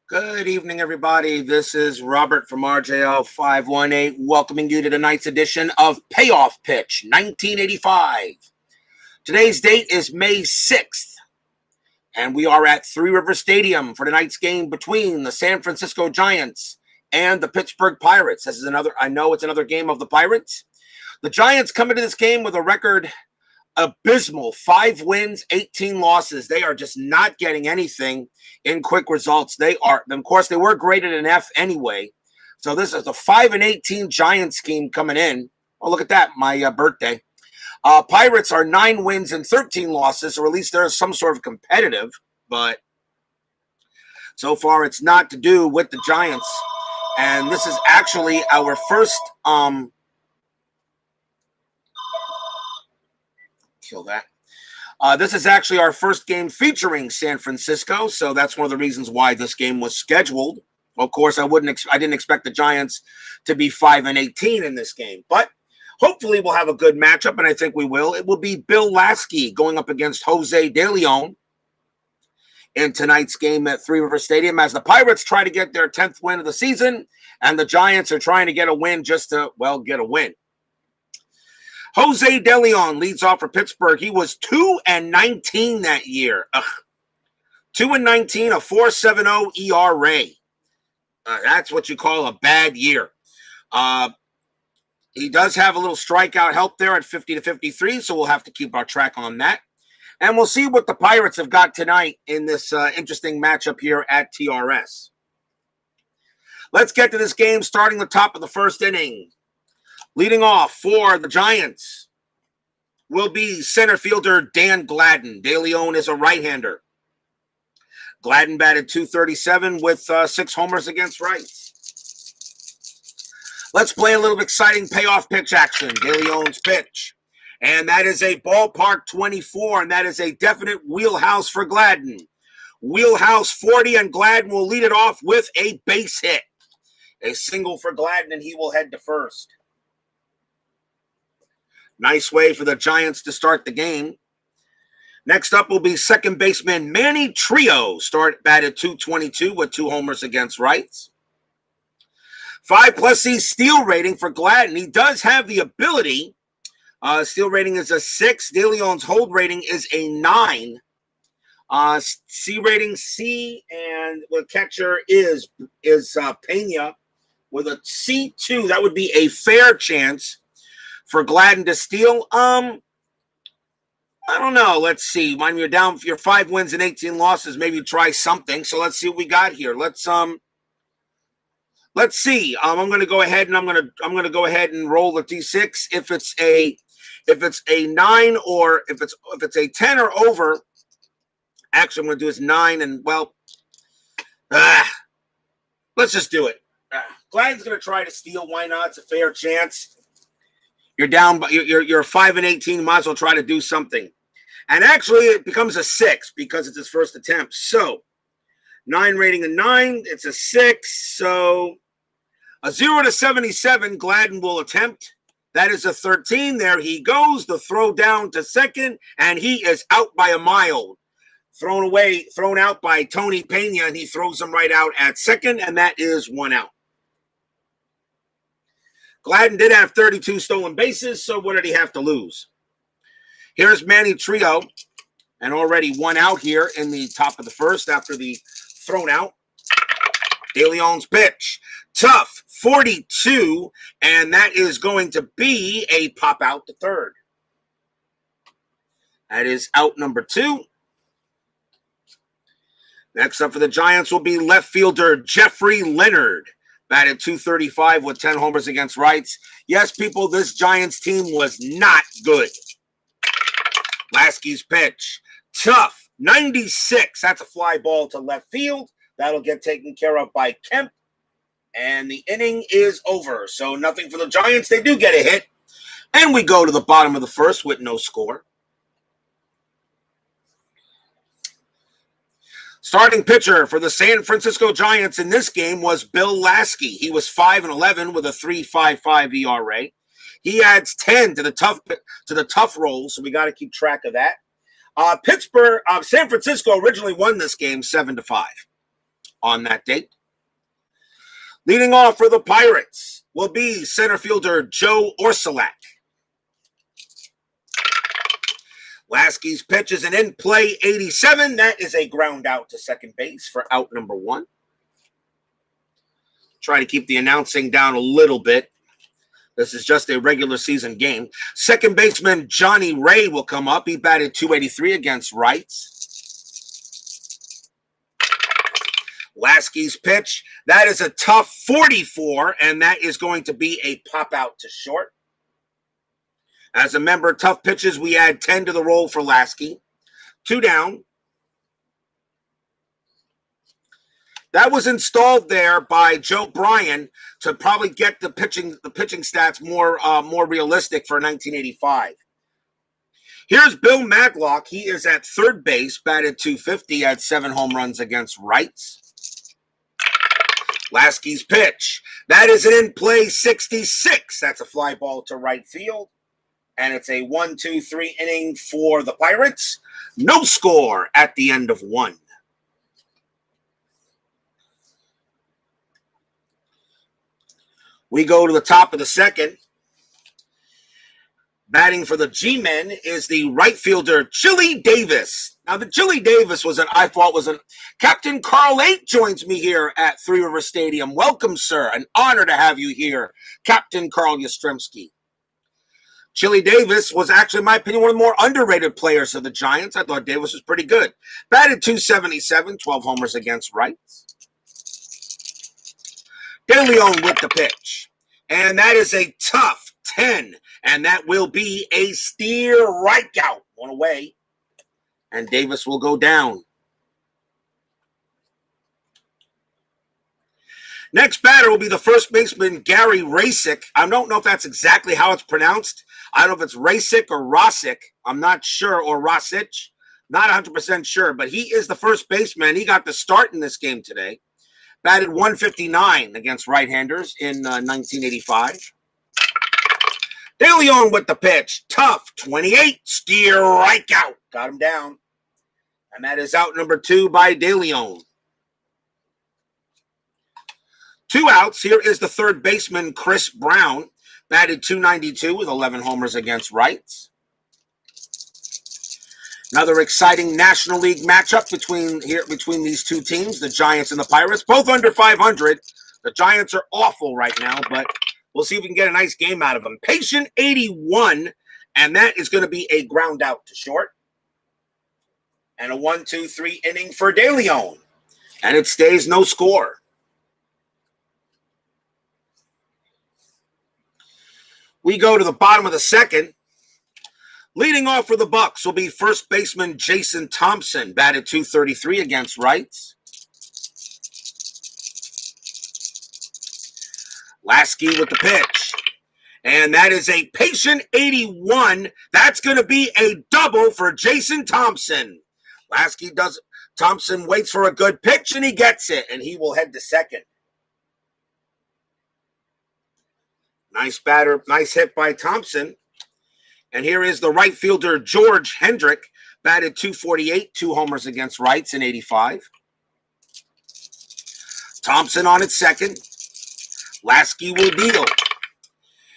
Good evening, everybody. This is Robert from RJL 518, welcoming you to tonight's edition of Payoff Pitch 1985. Today's date is May 6th, and we are at Three River Stadium for tonight's game between the San Francisco Giants and the Pittsburgh Pirates. This is I know it's another game of the Pirates. The Giants come into this game with a record abysmal, 5 wins, 18 losses. They are just not getting anything in quick results. Of course, they were graded an F anyway. So this is a 5-18 Giants scheme coming in. Oh, look at that, my birthday. Pirates are 9 wins and 13 losses, or at least they're some sort of competitive, but so far it's not to do with the Giants. And this is actually our first kill that. This is actually our first game featuring San Francisco, so that's one of the reasons why this game was scheduled. Of course, I didn't expect the Giants to be 5-18 in this game, but hopefully we'll have a good matchup, and I think we will. It will be Bill Laskey going up against Jose Deleon in tonight's game at Three River Stadium as the Pirates try to get their 10th win of the season, and the Giants are trying to get a win just to, well, get a win. Jose Deleon leads off for Pittsburgh. He was 2-19 that year. 2-19, a 4.70 ERA. That's what you call a bad year. He does have a little strikeout help there at 50-53, so we'll have to keep our track on that. And we'll see what the Pirates have got tonight in this interesting matchup here at TRS. Let's get to this game starting the top of the first inning. Leading off for the Giants will be center fielder Dan Gladden. Deleon is a right-hander. Gladden batted .237 with 6 homers against rights. Let's play a little exciting payoff pitch action. Deleon's pitch. And that is a ballpark 24, and that is a definite wheelhouse for Gladden. Wheelhouse 40, and Gladden will lead it off with a base hit. A single for Gladden, and he will head to first. Nice way for the Giants to start the game. Next up will be second baseman Manny Trio. Batted .222 with 2 homers against rights. 5+C steal rating for Gladden. He does have the ability. Steal rating is a 6. Deleon's hold rating is a 9. C rating C, and the catcher is Pena with a C2. That would be a fair chance for Gladden to steal. I don't know. Let's see. When you're down, you're 5 wins and 18 losses, maybe try something. So let's see what we got here. Let's see. I'm going to go ahead and I'm going to go ahead and roll the D6. If it's a 9 or if it's a 10 or over, actually I'm going to do is 9, and well, let's just do it. Gladden's going to try to steal. Why not? It's a fair chance. You're down, but you're 5-18. Might as well try to do something. And actually, it becomes a 6 because it's his first attempt. So, 9 rating a 9. It's a 6. So, a 0-77, Gladden will attempt. That is a 13. There he goes. The throw down to second, and he is out by a mile. Thrown out by Tony Pena, and he throws him right out at second, and that is 1 out. Gladden did have 32 stolen bases, so what did he have to lose? Here's Manny Trio, and already 1 out here in the top of the first after the thrown out. Deleon's pitch. Tough, 42, and that is going to be a pop out to third. That is out number 2. Next up for the Giants will be left fielder Jeffrey Leonard. Batted .235 with 10 homers against rights. Yes, people, this Giants team was not good. Laskey's pitch. Tough. 96. That's a fly ball to left field. That'll get taken care of by Kemp. And the inning is over. So nothing for the Giants. They do get a hit. And we go to the bottom of the first with no score. Starting pitcher for the San Francisco Giants in this game was Bill Laskey. He was 5-11 with a 3.55 ERA. He adds 10 to the tough roll, so we got to keep track of that. San Francisco originally won this game 7-5. on that date. Leading off for the Pirates will be center fielder Joe Orsulak. Laskey's pitch is an in-play 87. That is a ground out to second base for out number 1. Try to keep the announcing down a little bit. This is just a regular season game. Second baseman Johnny Ray will come up. He batted .283 against rights. Laskey's pitch, that is a tough 44, and that is going to be a pop out to short. As a member of tough pitches, we add 10 to the roll for Laskey. 2 down. That was installed there by Joe Bryan to probably get the pitching stats more realistic for 1985. Here's Bill Maglock. He is at third base, batted .250, had 7 home runs against rights. Laskey's pitch. That is an in-play 66. That's a fly ball to right field. And it's a 1-2-3 inning for the Pirates. No score at the end of 1. We go to the top of the second. Batting for the G-Men is the right fielder, Chili Davis. Now, the Chili Davis Captain Carl 8 joins me here at Three River Stadium. Welcome, sir. An honor to have you here, Captain Carl Yastrzemski. Chili Davis was actually, in my opinion, one of the more underrated players of the Giants. I thought Davis was pretty good. Batted .277, 12 homers against rights. Deleon with the pitch. And that is a tough 10. And that will be a steer right out. One away. And Davis will go down. Next batter will be the first baseman, Gary Rasick. I don't know if that's exactly how it's pronounced. I don't know if it's Rasick or Rosick. I'm not sure. Or Rosic. Not 100% sure. But he is the first baseman. He got the start in this game today. Batted .159 against right-handers in 1985. Deleon with the pitch. Tough 28. Steer right out. Got him down. And that is out number 2 by Deleon. 2 outs. Here is the third baseman, Chris Brown. Batted .292 with 11 homers against rights. Another exciting National League matchup between these two teams, the Giants and the Pirates. Both under 500. The Giants are awful right now, but we'll see if we can get a nice game out of them. Patient 81, and that is going to be a ground out to short. And a 1-2-3 inning for Deleon. And it stays no score. We go to the bottom of the second. Leading off for the Bucks will be first baseman Jason Thompson, batted .233 against rights. Laskey with the pitch. And that is a patient 81. That's going to be a double for Jason Thompson. Laskey does. Thompson waits for a good pitch, and he gets it, and he will head to second. Nice batter, nice hit by Thompson. And here is the right fielder, George Hendrick, batted .248, 2 homers against rights in 85. Thompson on at second. Laskey will deal.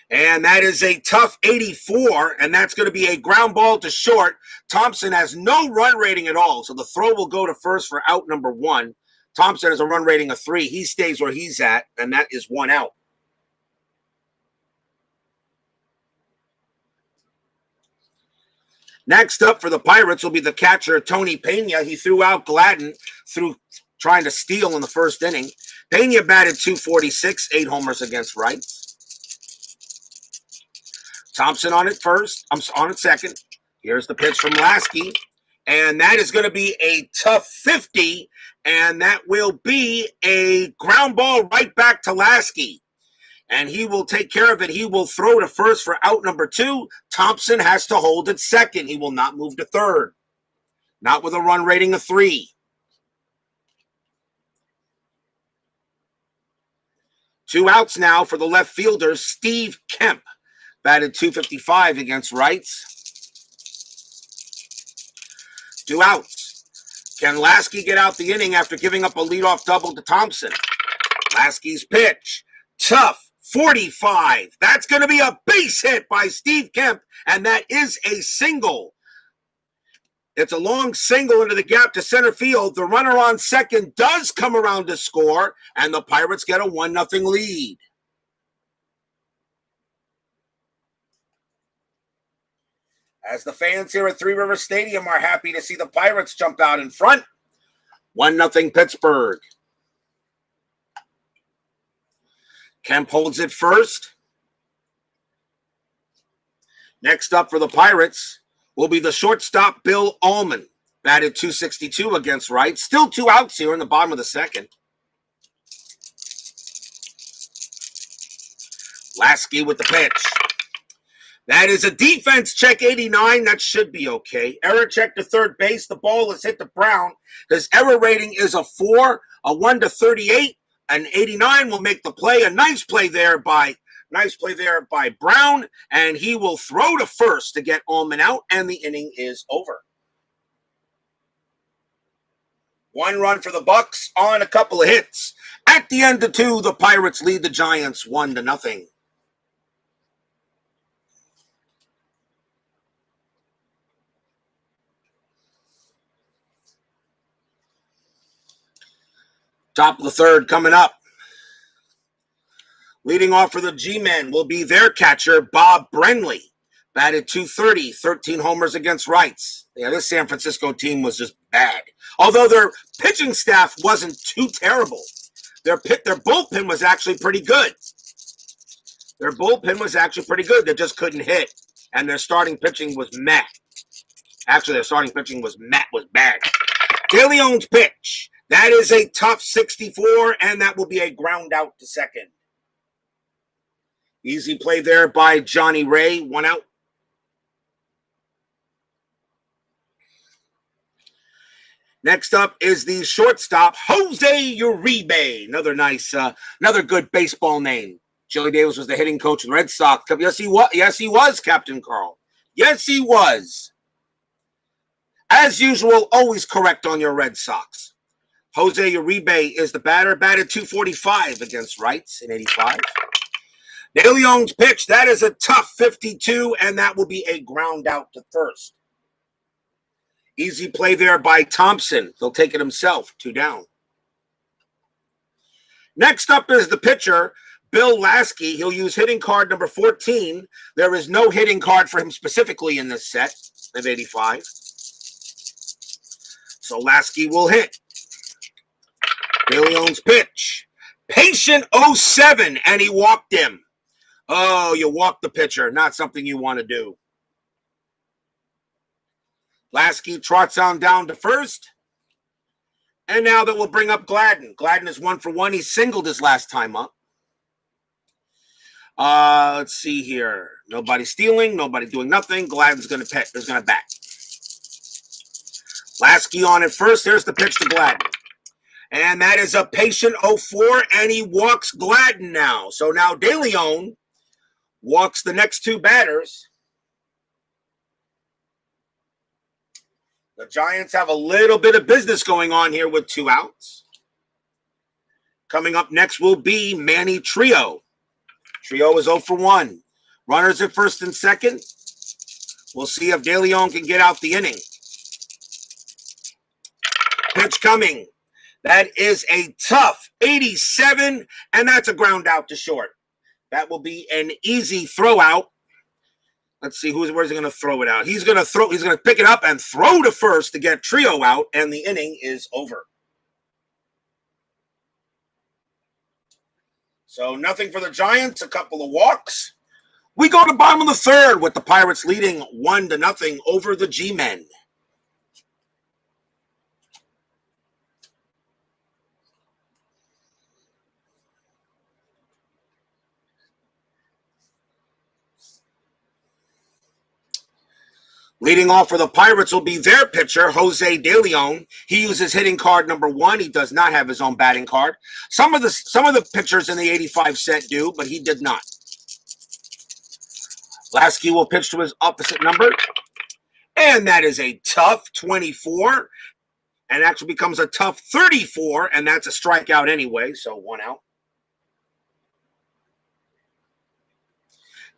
And that is a tough 84, and that's going to be a ground ball to short. Thompson has no run rating at all, so the throw will go to first for out number 1. Thompson has a run rating of 3. He stays where he's at, and that is 1 out. Next up for the Pirates will be the catcher, Tony Pena. He threw out Gladden through trying to steal in the first inning. Pena batted .246, 8 homers against rights. Thompson on it first. I'm on it second. Here's the pitch from Laskey. And that is going to be a tough 50. And that will be a ground ball right back to Laskey. And he will take care of it. He will throw to first for out number 2. Thompson has to hold at second. He will not move to third. Not with a run rating of 3. 2 outs now for the left fielder, Steve Kemp. Batted .255 against rights. 2 outs. Can Laskey get out the inning after giving up a leadoff double to Thompson? Laskey's pitch. Tough. 45. That's going to be a base hit by Steve Kemp, and that is a single. It's a long single into the gap to center field. The runner on second does come around to score, and the Pirates get a 1-0 lead. As the fans here at Three Rivers Stadium are happy to see the Pirates jump out in front. 1-0 Pittsburgh. Kemp holds it first. Next up for the Pirates will be the shortstop, Bill Ullman. Batted .262 against right. Still 2 outs here in the bottom of the second. Laskey with the pitch. That is a defense check 89. That should be okay. Error check to third base. The ball is hit to Brown. His error rating is a 4, a 1 to 38. An 89 will make the play. A nice play there by Brown, and he will throw to first to get Ullman out, and the inning is over. 1 run for the Bucks on a couple of hits. At the end of 2, the Pirates lead the Giants 1-0. Top of the third coming up. Leading off for the G-Men will be their catcher, Bob Brenly. Batted .230, 13 homers against rights. Yeah, this San Francisco team was just bad. Although their pitching staff wasn't too terrible. Their bullpen was actually pretty good. They just couldn't hit. And their starting pitching was meh. Actually, their starting pitching was bad. Deleon's pitch. That is a tough 64, and that will be a ground out to second. Easy play there by Johnny Ray, 1 out. Next up is the shortstop, Jose Uribe. Another good baseball name. Joey Davis was the hitting coach of the Red Sox. Yes, he was, Captain Carl. Yes, he was. As usual, always correct on your Red Sox. Jose Uribe is the batter, batted .245 against rights in 85. Deleon's pitch, that is a tough 52, and that will be a ground out to first. Easy play there by Thompson. He'll take it himself, 2 down. Next up is the pitcher, Bill Laskey. He'll use hitting card number 14. There is no hitting card for him specifically in this set of 85. So Laskey will hit. Deleon's pitch. Patient 07, and he walked him. Oh, you walked the pitcher. Not something you want to do. Lasky trots on down to first. And now that will bring up Gladden. Gladden is 1 for 1. He singled his last time up. Let's see here. Nobody stealing. Nobody doing nothing. Gladden's going to bat. Lasky on at first. There's the pitch to Gladden. And that is a patient 04, and he walks Gladden now. So now Deleon walks the next 2 batters. The Giants have a little bit of business going on here with 2 outs. Coming up next will be Manny Trio. Trio is 0 for 1. Runners at first and second. We'll see if Deleon can get out the inning. Pitch coming. That is a tough 87, and that's a ground out to short. That will be an easy throw out. Let's see, where's he going to throw it out? He's going to pick it up and throw to first to get Trio out, and the inning is over. So nothing for the Giants, a couple of walks. We go to bottom of the third with the Pirates leading 1-0 over the G-Men. Leading off for the Pirates will be their pitcher, Jose Deleon. He uses hitting card number 1. He does not have his own batting card. Some of the pitchers in the 85 set do, but he did not. Laskey will pitch to his opposite number. And that is a tough 24. and actually becomes a tough 34, and that's a strikeout anyway, so 1 out.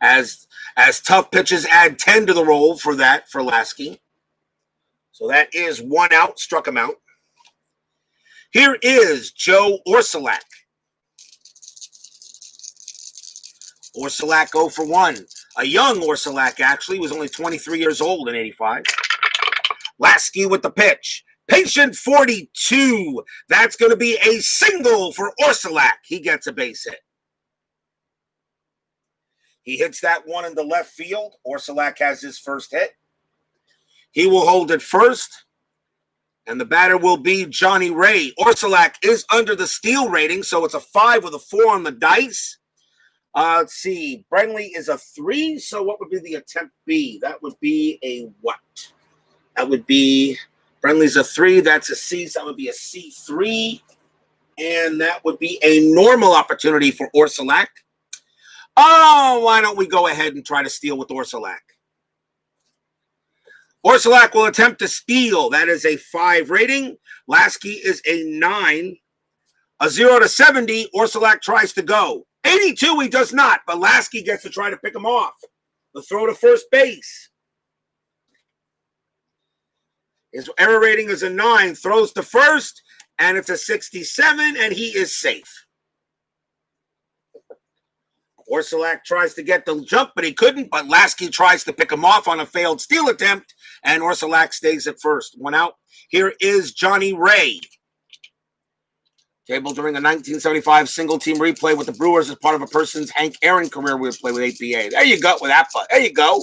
As tough pitches add 10 to the roll for Laskey. So that is 1 out, struck him out. Here is Joe Orsulak. Orsulak 0 for 1. A young Orsulak, actually, was only 23 years old in 85. Laskey with the pitch. Patient 42. That's going to be a single for Orsulak. He gets a base hit. He hits that one in the left field. Orsulak has his first hit. He will hold it first, and the batter will be Johnny Ray. Orsulak is under the steal rating, so it's a 5 with a 4 on the dice. Let's see. Brenly is a 3, so what would be the attempt be? That would be a what? That would be, Brenly's a 3, that's a C, so that would be a C3, and that would be a normal opportunity for Orsulak. Oh, why don't we go ahead and try to steal with Orsulak? Orsulak will attempt to steal. That is a 5 rating. Laskey is a 9. A 0 to 70, Orsulak tries to go. 82, he does not, but Laskey gets to try to pick him off. The throw to first base. His error rating is a 9, throws to first, and it's a 67, and he is safe. Orsulak tries to get the jump, but he couldn't. But Laskey tries to pick him off on a failed steal attempt, and Orsulak stays at first. 1 out. Here is Johnny Ray. Tabled during a 1975 single-team replay with the Brewers as part of a person's Hank Aaron career replay with APA. There you go with that. There you go.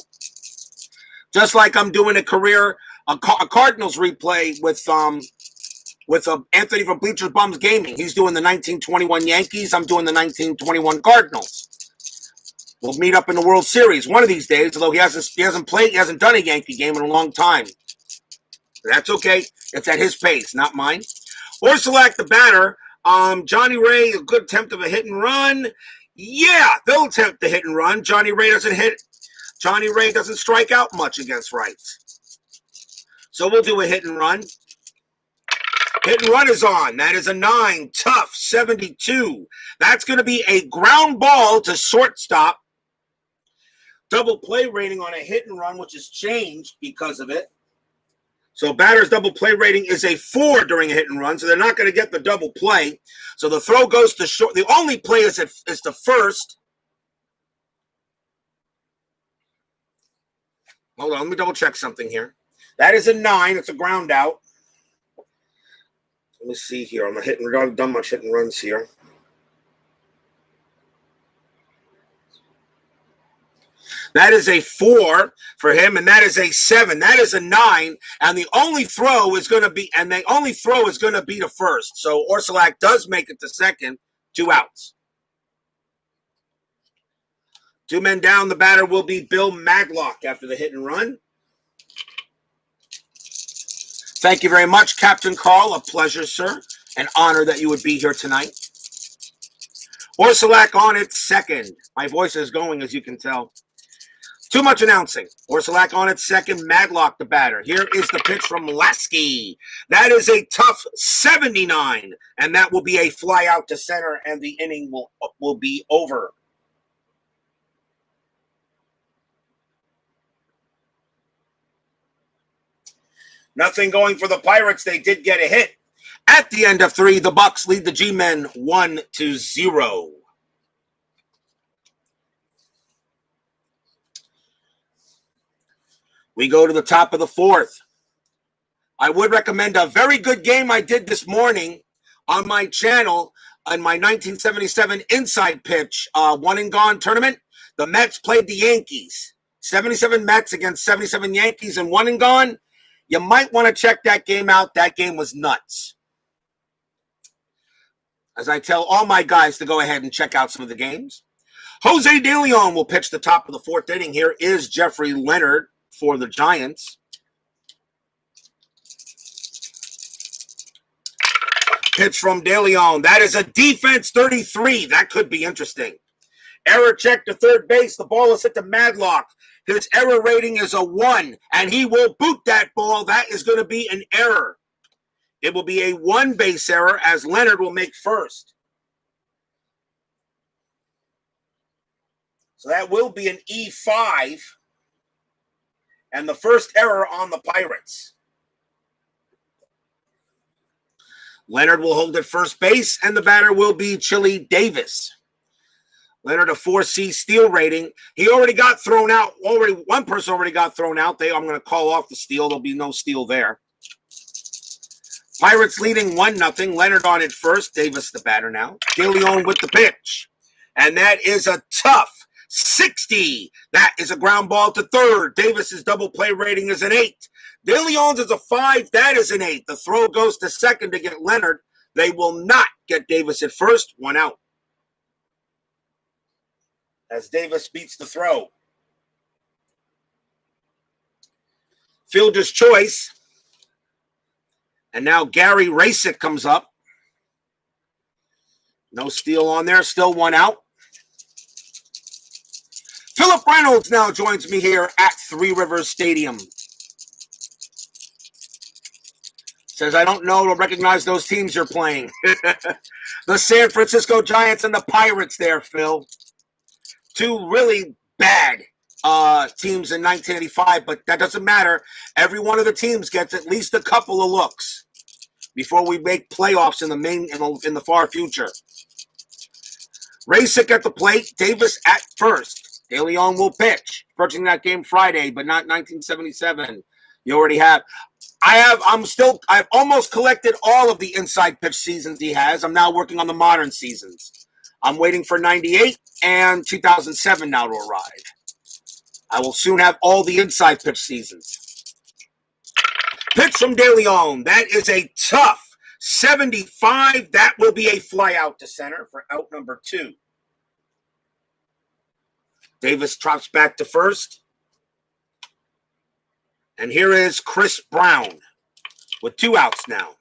Just like I'm doing a Cardinals replay with Anthony from Bleachers Bums Gaming. He's doing the 1921 Yankees. I'm doing the 1921 Cardinals. We'll meet up in the World Series one of these days, although he hasn't done a Yankee game in a long time. But that's okay. It's at his pace, not mine. Orsulak, the batter. Johnny Ray, a good attempt of a hit and run. Yeah, they'll attempt the hit and run. Johnny Ray doesn't hit. Johnny Ray doesn't strike out much against rights. So we'll do a hit and run. Hit and run is on. That is a 9. Tough 72. That's going to be a ground ball to shortstop. Double play rating on a hit and run, which has changed because of it. So batter's double play rating is a 4 during a hit and run, so they're not going to get the double play. So the throw goes to short. The only play is to first. Hold on, let me double check something here. That is a 9. It's a ground out. Let me see here. I'm not done much hit and runs here. That is a 4 for him, and that is a 7. That is a 9, and the only throw is going to be to first. So Orsulak does make it to second. 2 outs. 2 men down. The batter will be Bill Maglock after the hit and run. Thank you very much, Captain Carl. A pleasure, sir. An honor that you would be here tonight. Orsulak on its second. My voice is going, as you can tell. Too much announcing. Orsulak on its second. Maglock, the batter. Here is the pitch from Laskey. That is a tough 79, and that will be a fly out to center, and the inning will be over. Nothing going for the Pirates. They did get a hit. At the end of 3, the Bucks lead the G-Men 1-0. We go to the top of the 4th. I would recommend a very good game I did this morning on my channel on my 1977 Inside Pitch one and gone tournament. The Mets played the Yankees. 77 Mets against 77 Yankees and one and gone. You might want to check that game out. That game was nuts. As I tell all my guys to go ahead and check out some of the games. Jose Deleon will pitch the top of the 4th inning. Here is Jeffrey Leonard for the Giants. Pitch from Deleon. That is a defense 33. That could be interesting. Error check to third base. The ball is hit to Maglock. His error rating is a 1, and he will boot that ball. That is going to be an error. It will be a one base error as Leonard will make first. So that will be an E5 and the first error on the Pirates. Leonard will hold at first base, and the batter will be Chili Davis. Leonard, a 4C steal rating. He already got thrown out. One person already got thrown out. I'm going to call off the steal. There'll be no steal there. Pirates leading 1-0. Leonard on at first. Davis the batter now. Deleon with the pitch. And that is a tough 60. That is a ground ball to third. Davis's double play rating is an 8. Deleon's is a 5. That is an 8. The throw goes to second to get Leonard. They will not get Davis at first. 1 out. As Davis beats the throw. Fielder's choice. And now Gary Rasick comes up. No steal on there. Still 1 out. Philip Reynolds now joins me here at Three Rivers Stadium. Says, I don't know or recognize those teams you're playing. The San Francisco Giants and the Pirates there, Phil. 2 really bad teams in 1985, but that doesn't matter. Every one of the teams gets at least a couple of looks before we make playoffs in the far future. Rasick at the plate, Davis at first. Deleon will pitch. Approaching that game Friday, but not 1977. You already have. I've almost collected all of the inside pitch seasons he has. I'm now working on the modern seasons. I'm waiting for 98 and 2007 now to arrive. I will soon have all the inside pitch seasons. Pitch from Deleon. That is a tough 75. That will be a fly out to center for out number 2. Davis drops back to first. And here is Chris Brown with 2 outs now.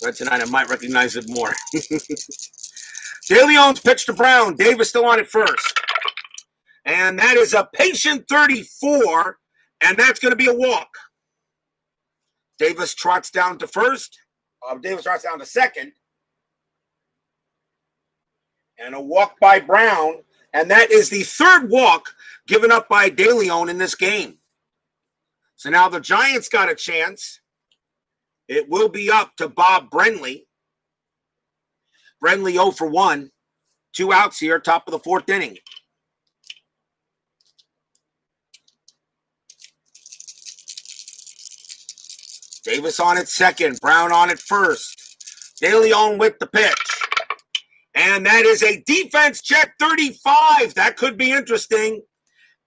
But tonight I might recognize it more. Deleon's pitch to Brown. Davis still on at first. And that is a patient 34, and that's going to be a walk. Davis trots down to first. Davis trots down to second. And a walk by Brown. And that is the 3rd walk given up by Deleon in this game. So now the Giants got a chance. It will be up to Bob Brenly. Brenly 0 for 1. 2 outs here, top of the 4th inning. Davis on at second. Brown on at first. Deleon with the pitch. And that is a defense check 35. That could be interesting.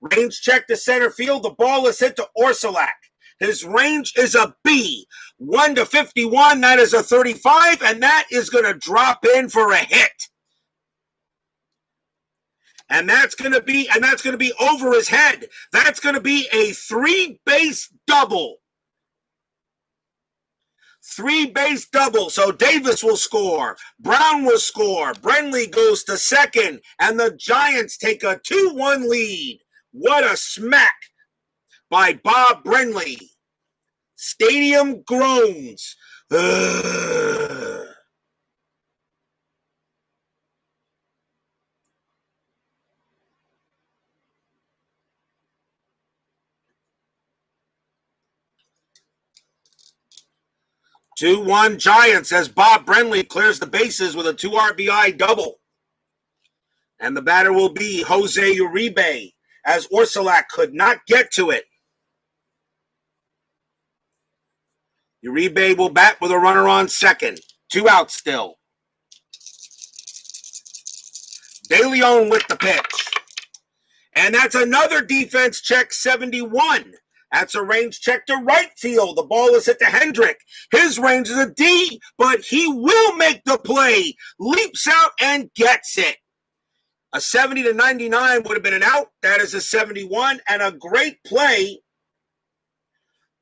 Range check to center field. The ball is hit to Orsolak. His range is a B. 1 to 51. That is a 35. And that is going to drop in for a hit. And that's going to be over his head. That's going to be a 3-base double. 3-base double. So Davis will score. Brown will score. Brenly goes to second. And the Giants take a 2-1 lead. What a smack by Bob Brenly. Stadium groans. Ugh. Two-one Giants as Bob Brenly clears the bases with a 2 RBI double. And the batter will be Jose Uribe as Orsolak could not get to it. Uribe will bat with a runner on second. 2 outs still. Deleon with the pitch. And that's another defense check 71. That's a range check to right field. The ball is hit to Hendrick. His range is a D, but he will make the play. Leaps out and gets it. A 70 to 99 would have been an out. That is a 71 and a great play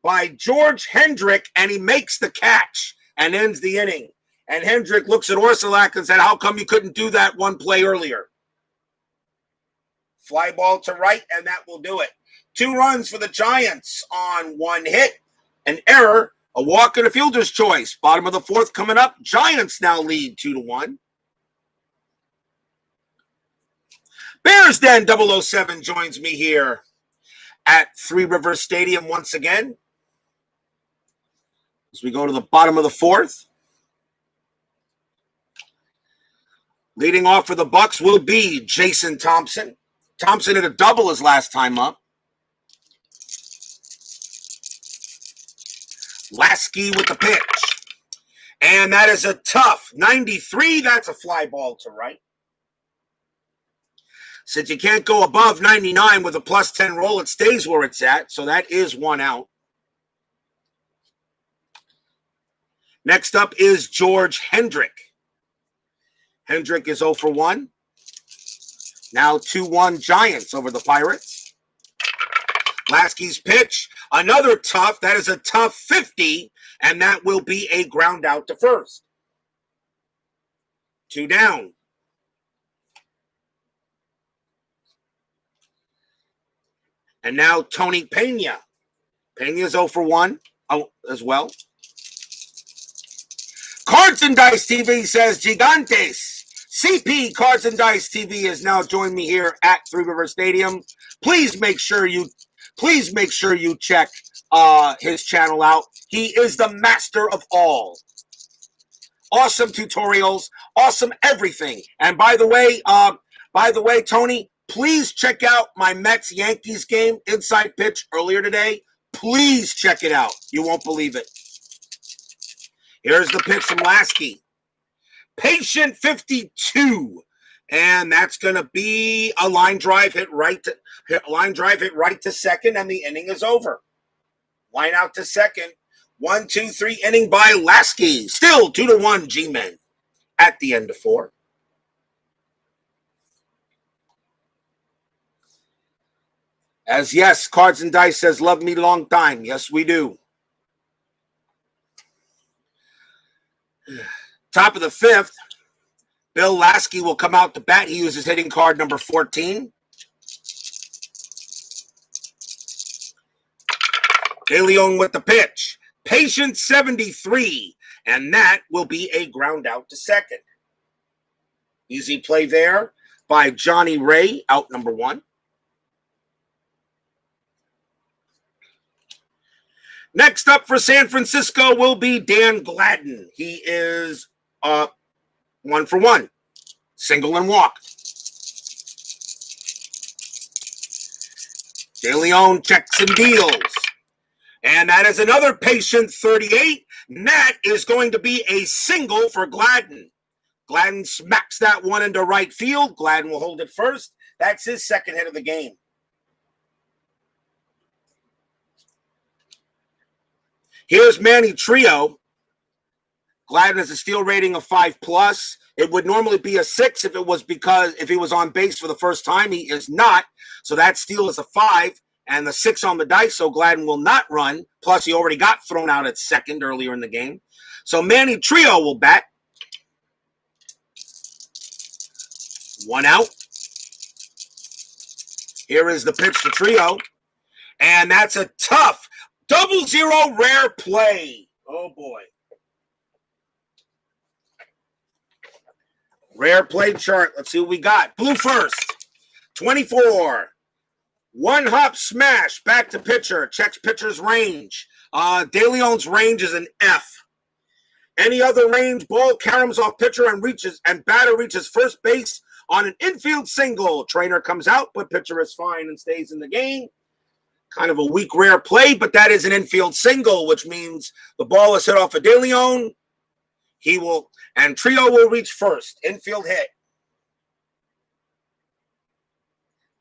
by George Hendrick, and he makes the catch and ends the inning. And Hendrick looks at Orsolak and said, how come you couldn't do that one play earlier? Fly ball to right, and that will do it. 2 runs for the Giants on 1 hit. An error, a walk, and a fielder's choice. Bottom of the fourth coming up. Giants now lead 2-1. Bears Den 007 joins me here at Three Rivers Stadium once again. As we go to the bottom of the fourth. Leading off for the Bucks will be Jason Thompson. Thompson hit a double his last time up. Laskey with the pitch. And that is a tough 93. That's a fly ball to right. Since you can't go above 99 with a plus 10 roll, it stays where it's at. So that is one out. Next up is George Hendrick. Hendrick is 0 for 1. Now 2-1 Giants over the Pirates. Laskey's pitch, another tough. That is a tough 50, and that will be a ground out to first. 2 down. And now Tony Pena. Pena's 0 for 1 as well. Cards and Dice TV says Gigantes. CP Cards and Dice TV has now joined me here at Three River Stadium. Please make sure you check his channel out. He is the master of all. Awesome tutorials, awesome everything. And by the way, Tony, please check out my Mets-Yankees game, Inside Pitch, earlier today. Please check it out. You won't believe it. Here's the pitch from Laskey. Patient 52. And that's going to be a line drive hit right to second, and the inning is over. Line out to second. 1-2-3 inning by Laskey. Still 2-1 G-Men at the end of 4. As yes, Cards and Dice says, love me long time. Yes, we do. Top of the 5th, Bill Laskey will come out to bat. He uses hitting card number 14. Deleon with the pitch. Patient 73, and that will be a ground out to second. Easy play there by Johnny Ray, out number 1. Next up for San Francisco will be Dan Gladden. He is 1 for 1. Single and walked. Deleon checks and deals. And that is another patient 38. And that is going to be a single for Gladden. Gladden smacks that one into right field. Gladden will hold it first. That's his second hit of the game. Here's Manny Trio. Gladden has a steal rating of 5+. It would normally be a 6 if he was on base for the first time. He is not. So that steal is a 5 and the 6 on the dice. So Gladden will not run. Plus, he already got thrown out at second earlier in the game. So Manny Trio will bat. 1 out. Here is the pitch to Trio. And that's a tough 0-0 rare play. Oh, boy. Rare play chart. Let's see what we got. Blue first. 24. 1 hop smash. Back to pitcher. Checks pitcher's range. DeLeon's range is an F. Any other range, ball caroms off pitcher and batter reaches first base on an infield single. Trainer comes out, but pitcher is fine and stays in the game. Kind of a weak, rare play, but that is an infield single, which means the ball is hit off of Deleon. And Trio will reach first. Infield hit.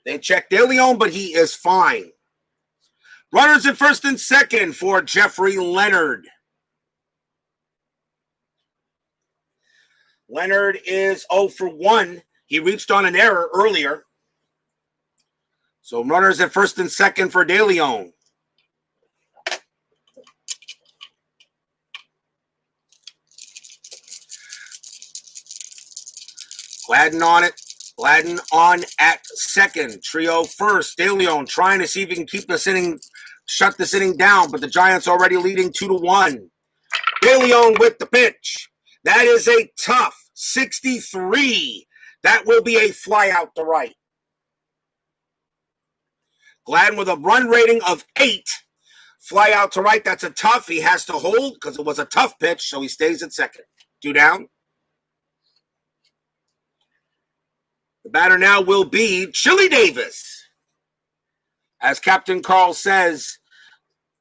They check Deleon, but he is fine. Runners at first and second for Jeffrey Leonard. Leonard is 0 for 1. He reached on an error earlier. So runners at first and second for Deleon. Gladden on it. Gladden on at second. Trio first. Deleon trying to see if he can keep this inning shut this inning down, but the Giants already leading 2-1. Deleon with the pitch. That is a tough 63. That will be a fly out to right. Gladden with a run rating of 8. Fly out to right. That's a tough. He has to hold because it was a tough pitch, so he stays at second. 2 down. The batter now will be Chili Davis. As Captain Carl says,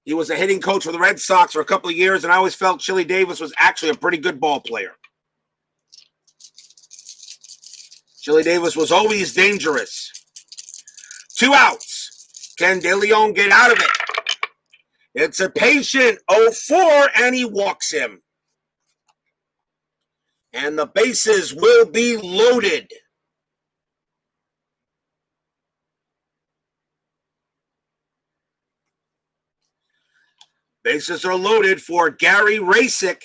he was a hitting coach for the Red Sox for a couple of years, and I always felt Chili Davis was actually a pretty good ball player. Chili Davis was always dangerous. 2 outs. Can Deleon get out of it? It's a patient 0-4, and he walks him. And the bases will be loaded. Bases are loaded for Gary Rasick.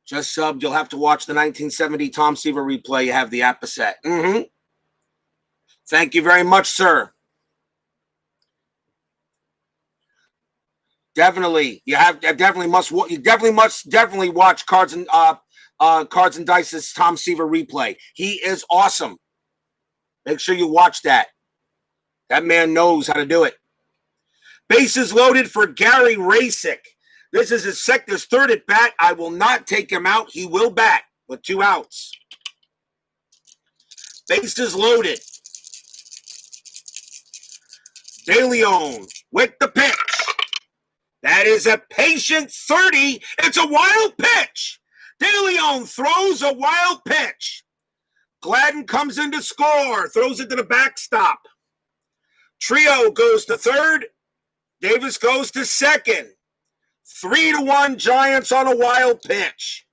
Just subbed. You'll have to watch the 1970 Tom Seaver replay. You have the app set. Thank you very much, sir. Definitely, you must watch Cards and Dice's Tom Seaver replay. He is awesome. Make sure you watch that. That man knows how to do it. Bases loaded for Gary Rasick. This is his third at bat. I will not take him out. He will bat with 2 outs. Bases loaded. Deleon with the pitch. That is a patient 30. It's a wild pitch. Deleon throws a wild pitch. Gladden comes in to score. Throws it to the backstop. Trio goes to third. Davis goes to second. 3-1 Giants on a wild pitch.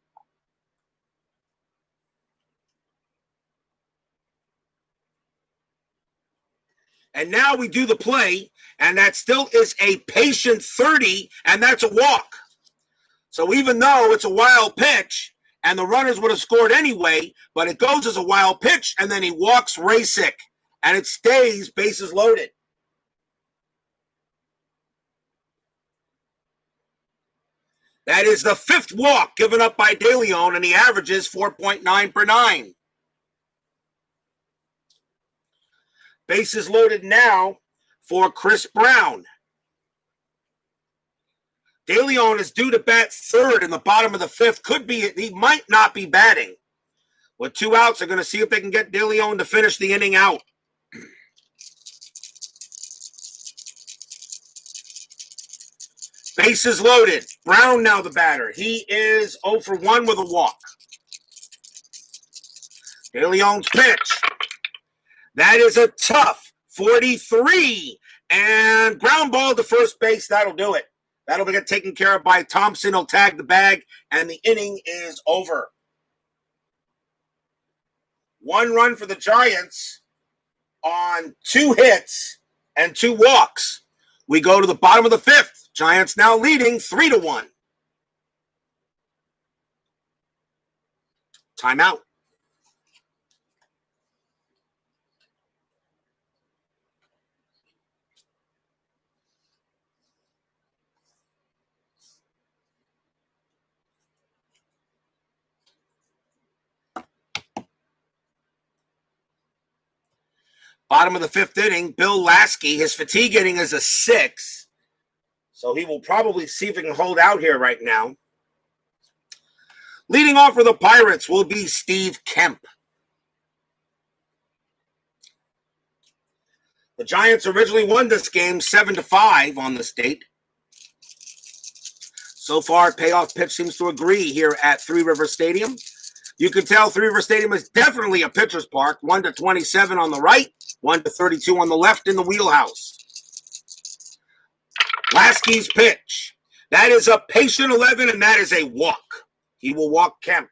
And now we do the play, and that still is a patient 30, and that's a walk. So even though it's a wild pitch, and the runners would have scored anyway, but it goes as a wild pitch, and then he walks Rasick, and it stays bases loaded. That is the 5th walk given up by Deleon, and he averages 4.9 per 9. Bases loaded now for Chris Brown. Deleon is due to bat third in the bottom of the 5th. He might not be batting. With 2 outs, they're going to see if they can get Deleon to finish the inning out. Bases loaded. Brown now the batter. He is 0 for 1 with a walk. Deleon's pitch. That is a tough 43. And ground ball to first base. That'll do it. That'll get taken care of by Thompson. He'll tag the bag, and the inning is over. 1 run for the Giants on 2 hits and 2 walks. We go to the bottom of the 5th. Giants now leading 3-1. Timeout. Bottom of the 5th inning, Bill Laskey. His fatigue inning is a 6. So he will probably see if he can hold out here right now. Leading off for the Pirates will be Steve Kemp. The Giants originally won this game 7-5 on the state. So far, Payoff Pitch seems to agree here at Three River Stadium. You can tell Three River Stadium is definitely a pitcher's park. 1-27 on the right, 1-32 on the left in the wheelhouse. Laskey's pitch. That is a patient 11, and that is a walk. He will walk Kemp.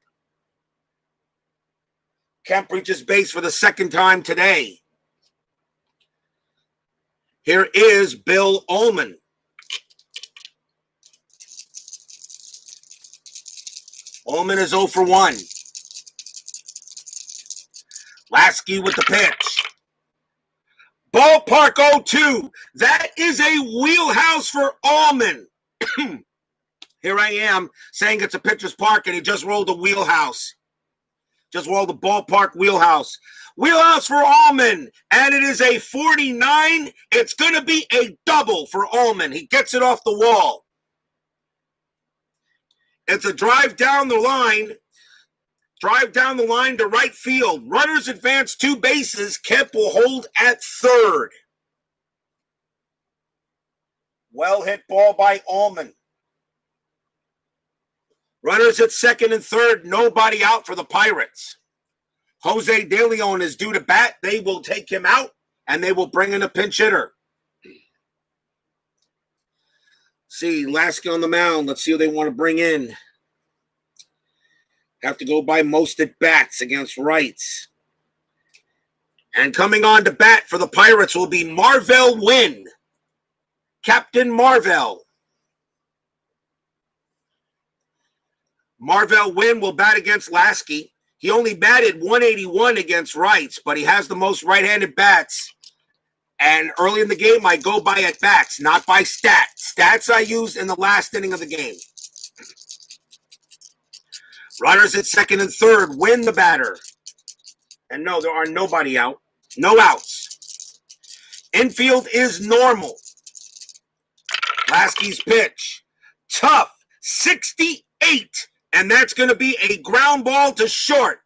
Kemp reaches base for the 2nd time today. Here is Bill Ullman. Ullman is 0 for 1. Laskey with the pitch. Ballpark 0-2. That is a wheelhouse for Allman. Here I am saying it's a pitcher's park, and he just rolled a wheelhouse. Just rolled the ballpark wheelhouse. Wheelhouse for Allman, and it is a 49. It's going to be a double for Allman. He gets it off the wall. It's a drive down the line. Drive down the line to right field. Runners advance 2 bases. Kemp will hold at third. Well hit ball by Allman. Runners at second and third. Nobody out for the Pirates. Jose Deleon is due to bat. They will take him out, and they will bring in a pinch hitter. See, Laskey on the mound. Let's see who they want to bring in. Have to go by most at bats against rights. And coming on to bat for the Pirates will be Marvell Wynn. Captain Marvell. Marvell Wynn will bat against Laskey. He only batted 181 against rights, but he has the most right-handed bats. And early in the game, I go by at bats, not by stats. Stats I used in the last inning of the game. Runners at second and third. Win the batter. And no, there are nobody out. No outs. Infield is normal. Laskey's pitch. Tough. 68. And that's going to be a ground ball to short.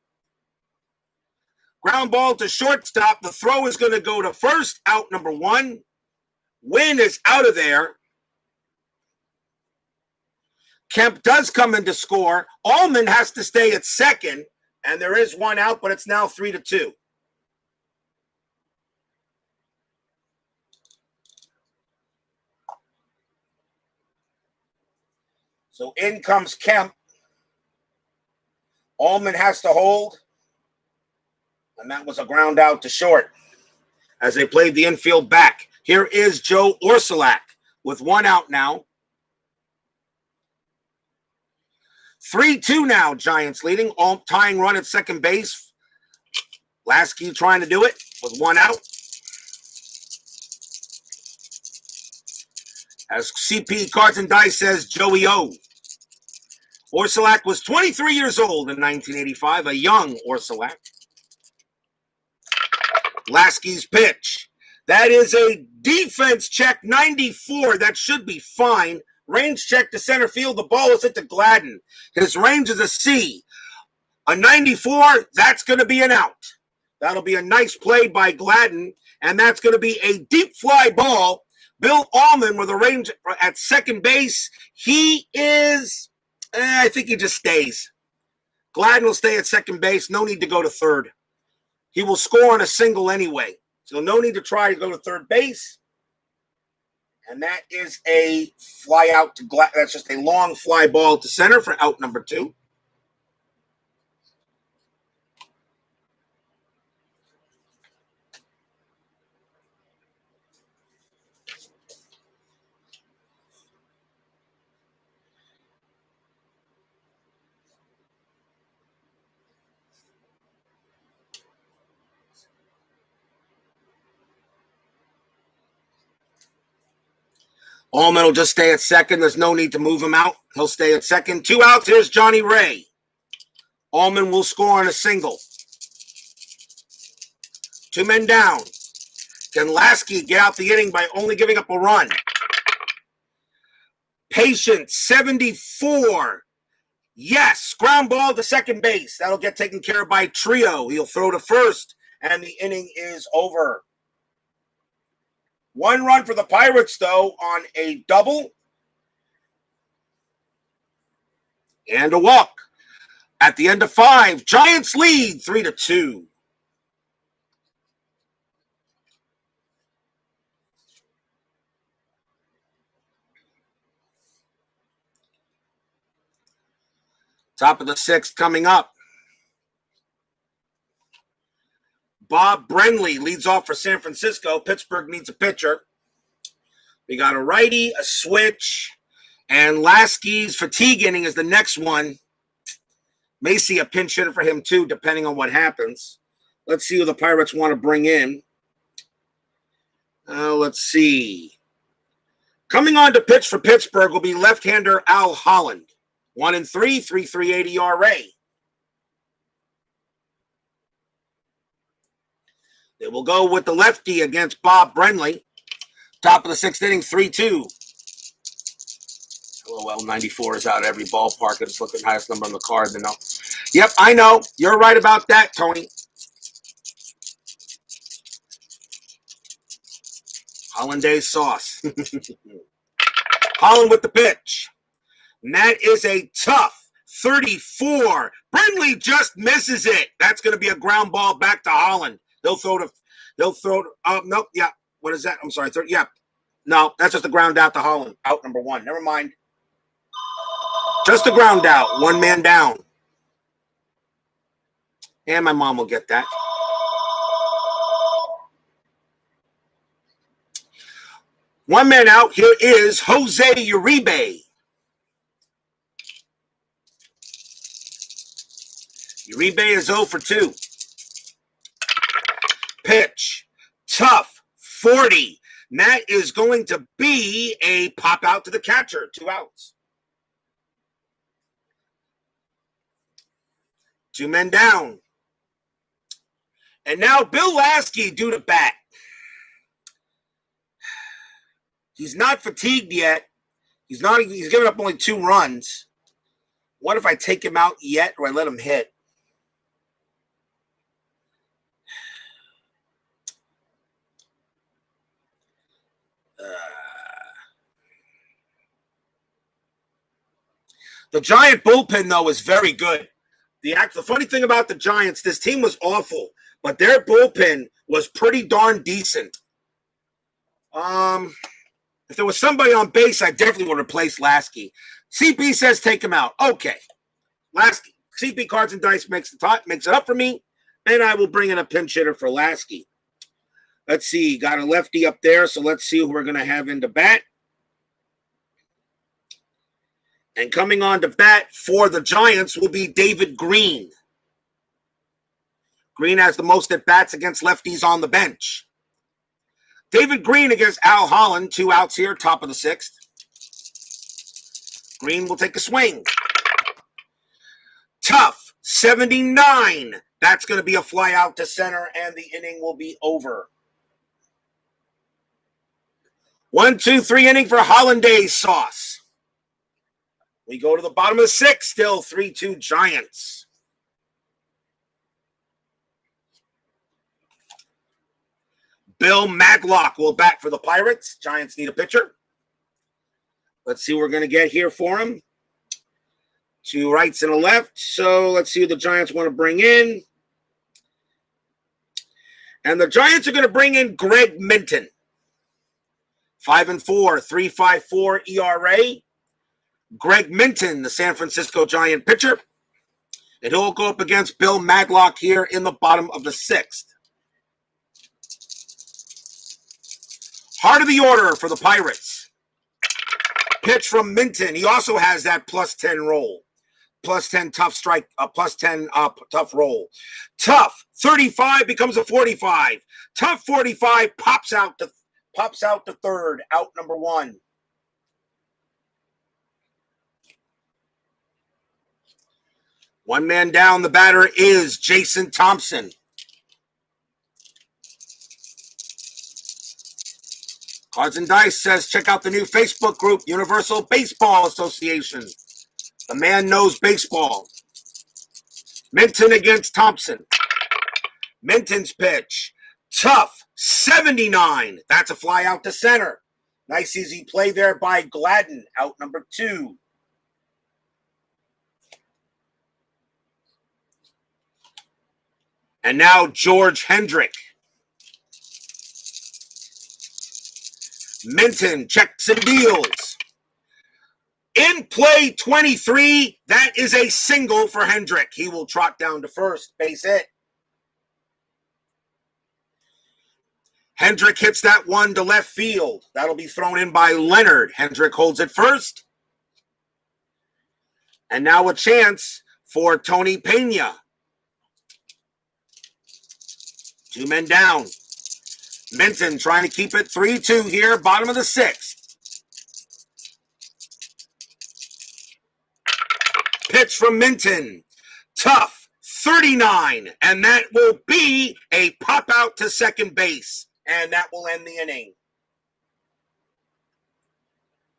Ground ball to shortstop. The throw is going to go to first. Out number 1. Wynn is out of there. Kemp does come in to score. Allman has to stay at second. And there is 1 out, but it's now 3-2. So in comes Kemp. Allman has to hold. And that was a ground out to short as they played the infield back. Here is Joe Orsulak with 1 out now. 3-2 now, Giants leading. Tying run at second base. Laskey trying to do it with 1 out. As CP Cards and Dice says, Joey O. Orsulak was 23 years old in 1985, a young Orsulak. Laskey's pitch. That is a defense check, 94. That should be fine. Range check to center field. The ball is hit to Gladden. His range is a C. A 94, that's going to be an out. That'll be a nice play by Gladden, and that's going to be a deep fly ball. Bill Allman with a range at second base. He is, I think he just stays. Gladden will stay at second base. No need to go to third. He will score on a single anyway. So no need to try to go to third base. And that is a fly out to Gladden. That's just a long fly ball to center for out number 2. Allman will just stay at second. There's no need to move him out. He'll stay at second. 2 outs. Here's Johnny Ray. Allman will score on a single. 2 men down. Can Laskey get out the inning by only giving up a run? Patient, 74. Yes, ground ball to second base. That'll get taken care of by Trio. He'll throw to first, and the inning is over. 1 run for the Pirates, though, on a double. And a walk. At the end of 5, Giants lead 3-2. Top of the 6th coming up. Bob Brenly leads off for San Francisco. Pittsburgh needs a pitcher. We got a righty, a switch, and Laskey's fatigue inning is the next one. May see a pinch hitter for him too, depending on what happens. Let's see who the Pirates want to bring in. Let's see. Coming on to pitch for Pittsburgh will be left-hander Al Holland. 1-3, 3.38 ERA. They will go with the lefty against Bob Brenly. Top of the 6th inning, 3-2. LOL 94 is out of every ballpark. It's looking highest number on the card. No. Yep, I know. You're right about that, Tony. Hollandaise sauce. Holland with the pitch. And that is a tough 34. Brenly just misses it. That's going to be a ground ball back to Holland. They'll throw, nope, yeah. What is that? I'm sorry. Yeah. No, that's just a ground out to Holland. Out number 1. Never mind. Just a ground out. 1 man down. And my mom will get that. One man out. Here is Jose Uribe. Uribe is 0 for 2. Pitch. Tough. 40. And that is going to be a pop out to the catcher. 2 outs. 2 men down. And now Bill Laskey due to bat. He's not fatigued yet. He's given up only 2 runs. What if I take him out yet or I let him hit? The Giant bullpen, though, is very good. The funny thing about the Giants, this team was awful, but their bullpen was pretty darn decent. If there was somebody on base, I definitely would replace Laskey. CP says take him out. Okay. Laskey. CP Cards and Dice makes it up for me, and I will bring in a pinch hitter for Laskey. Let's see. Got a lefty up there, so let's see who we're going to have into bat. And coming on to bat for the Giants will be David Green. Green has the most at-bats against lefties on the bench. David Green against Al Holland. 2 outs here, top of the 6th. Green will take a swing. Tough, 79. That's going to be a fly out to center, and the inning will be over. 1-2-3 inning for Hollandaise sauce. We go to the bottom of the 6th, still 3-2 Giants. Bill Maglock will bat for the Pirates. Giants need a pitcher. Let's see what we're going to get here for him. 2 rights and a left. So let's see who the Giants want to bring in. And the Giants are going to bring in Greg Minton. 5-4, 3.54 ERA. Greg Minton, the San Francisco Giant pitcher. And he'll go up against Bill Maglock here in the bottom of the 6th. Heart of the order for the Pirates. Pitch from Minton. He also has that +10 roll. +10 tough strike, +10 tough roll. Tough 35 becomes a 45. Tough 45 pops out to third, out number 1. One man down, the batter is Jason Thompson. Cards and Dice says, check out the new Facebook group, Universal Baseball Association. The man knows baseball. Minton against Thompson. Minton's pitch. Tough, 79. That's a fly out to center. Nice easy play there by Gladden, out number 2. And now George Hendrick. Minton checks and deals. In play 23, that is a single for Hendrick. He will trot down to first, base hit. Hendrick hits that one to left field. That'll be thrown in by Leonard. Hendrick holds it first. And now a chance for Tony Pena. 2 men down. Minton trying to keep it 3-2 here, bottom of the 6th. Pitch from Minton. Tough, 39, and that will be a pop out to second base, and that will end the inning.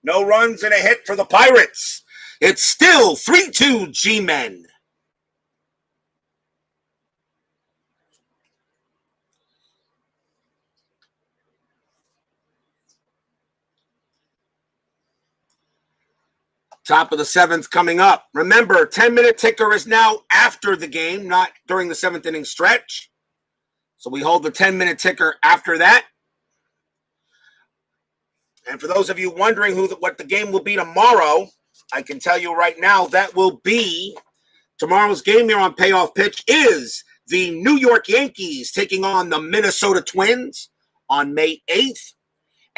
No runs and a hit for the Pirates. It's still 3-2 G-Men. Top of the 7th coming up. Remember, 10-minute ticker is now after the game, not during the 7th inning stretch. So we hold the 10-minute ticker after that. And for those of you wondering what the game will be tomorrow, I can tell you right now that will be tomorrow's game here on Payoff Pitch is the New York Yankees taking on the Minnesota Twins on May 8th.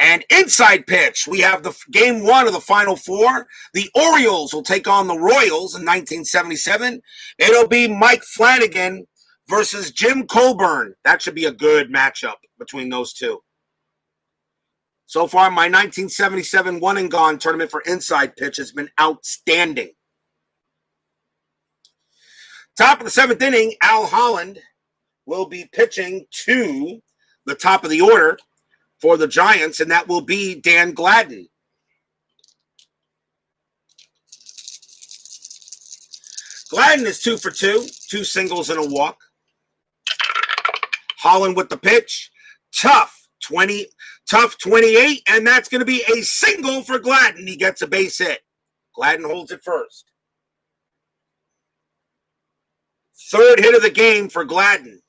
And inside pitch, we have the game 1 of the Final Four. The Orioles will take on the Royals in 1977. It'll be Mike Flanagan versus Jim Colburn. That should be a good matchup between those two. So far, my 1977 one and gone tournament for inside pitch has been outstanding. Top of the 7th inning, Al Holland will be pitching to the top of the order for the Giants, and that will be Dan Gladden. Gladden is 2 for 2, 2 singles and a walk. Holland with the pitch. Tough 28, and that's going to be a single for Gladden. He gets a base hit. Gladden holds it first. 3rd hit of the game for Gladden.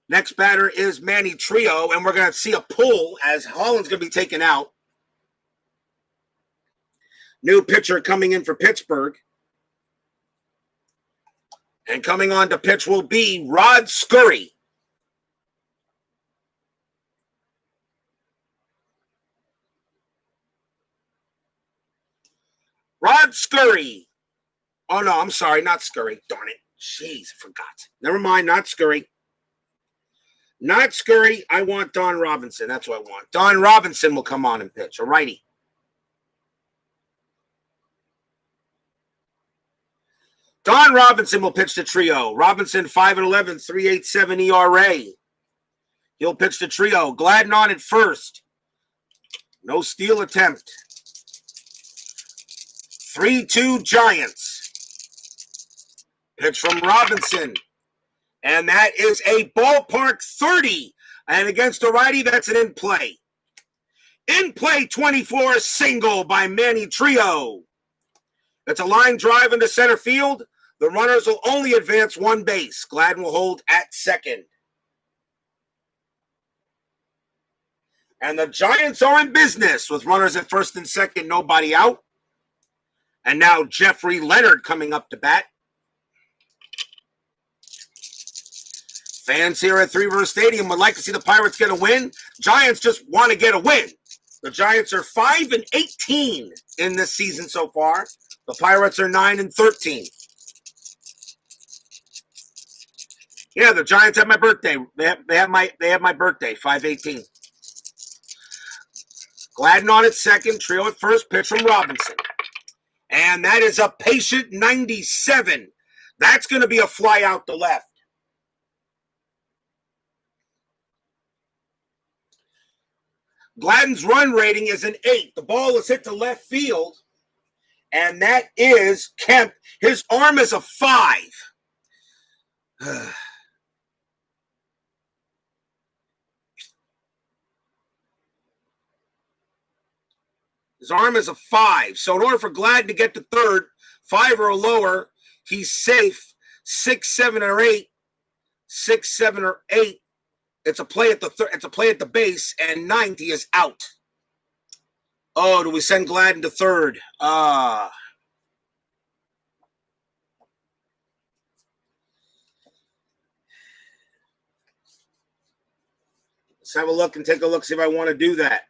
Next batter is Manny Trio, and we're going to see a pull as Holland's going to be taken out. New pitcher coming in for Pittsburgh. And coming on to pitch will be Rod Scurry. Rod Scurry. Oh, no, I'm sorry, not Scurry. Darn it. Jeez, I forgot. Never mind, not Scurry. Not Scurry. I want Don Robinson. That's what I want. Don Robinson will come on and pitch. A righty. Don Robinson will pitch the Trio. Robinson 5-11, 3.87 ERA. He'll pitch the Trio. Gladden on at first. No steal attempt. 3-2 Giants. Pitch from Robinson. And that is a ballpark 30. And against a righty, that's an in-play. In-play 24, single by Manny Trio. It's a line drive into center field. The runners will only advance 1 base. Gladden will hold at second. And the Giants are in business with runners at first and second, nobody out. And now Jeffrey Leonard coming up to bat. Fans here at Three River Stadium would like to see the Pirates get a win. Giants just want to get a win. The Giants are 5-18 in this season so far. The Pirates are 9-13. Yeah, the Giants have my birthday. They have my birthday, 5/18. Gladden on at second, Trio at first, pitch from Robinson. And that is a patient 97. That's going to be a fly out the left. Gladden's run rating is an 8. The ball is hit to left field, and that is Kemp. His arm is a 5. His arm is a 5. So in order for Gladden to get to third, 5 or lower, he's safe. 6, 7, or 8. 6, 7, or 8. It's a play at the base, and 9th he is out. Oh, do we send Gladden to third? Let's have a look and take a look, see if I want to do that.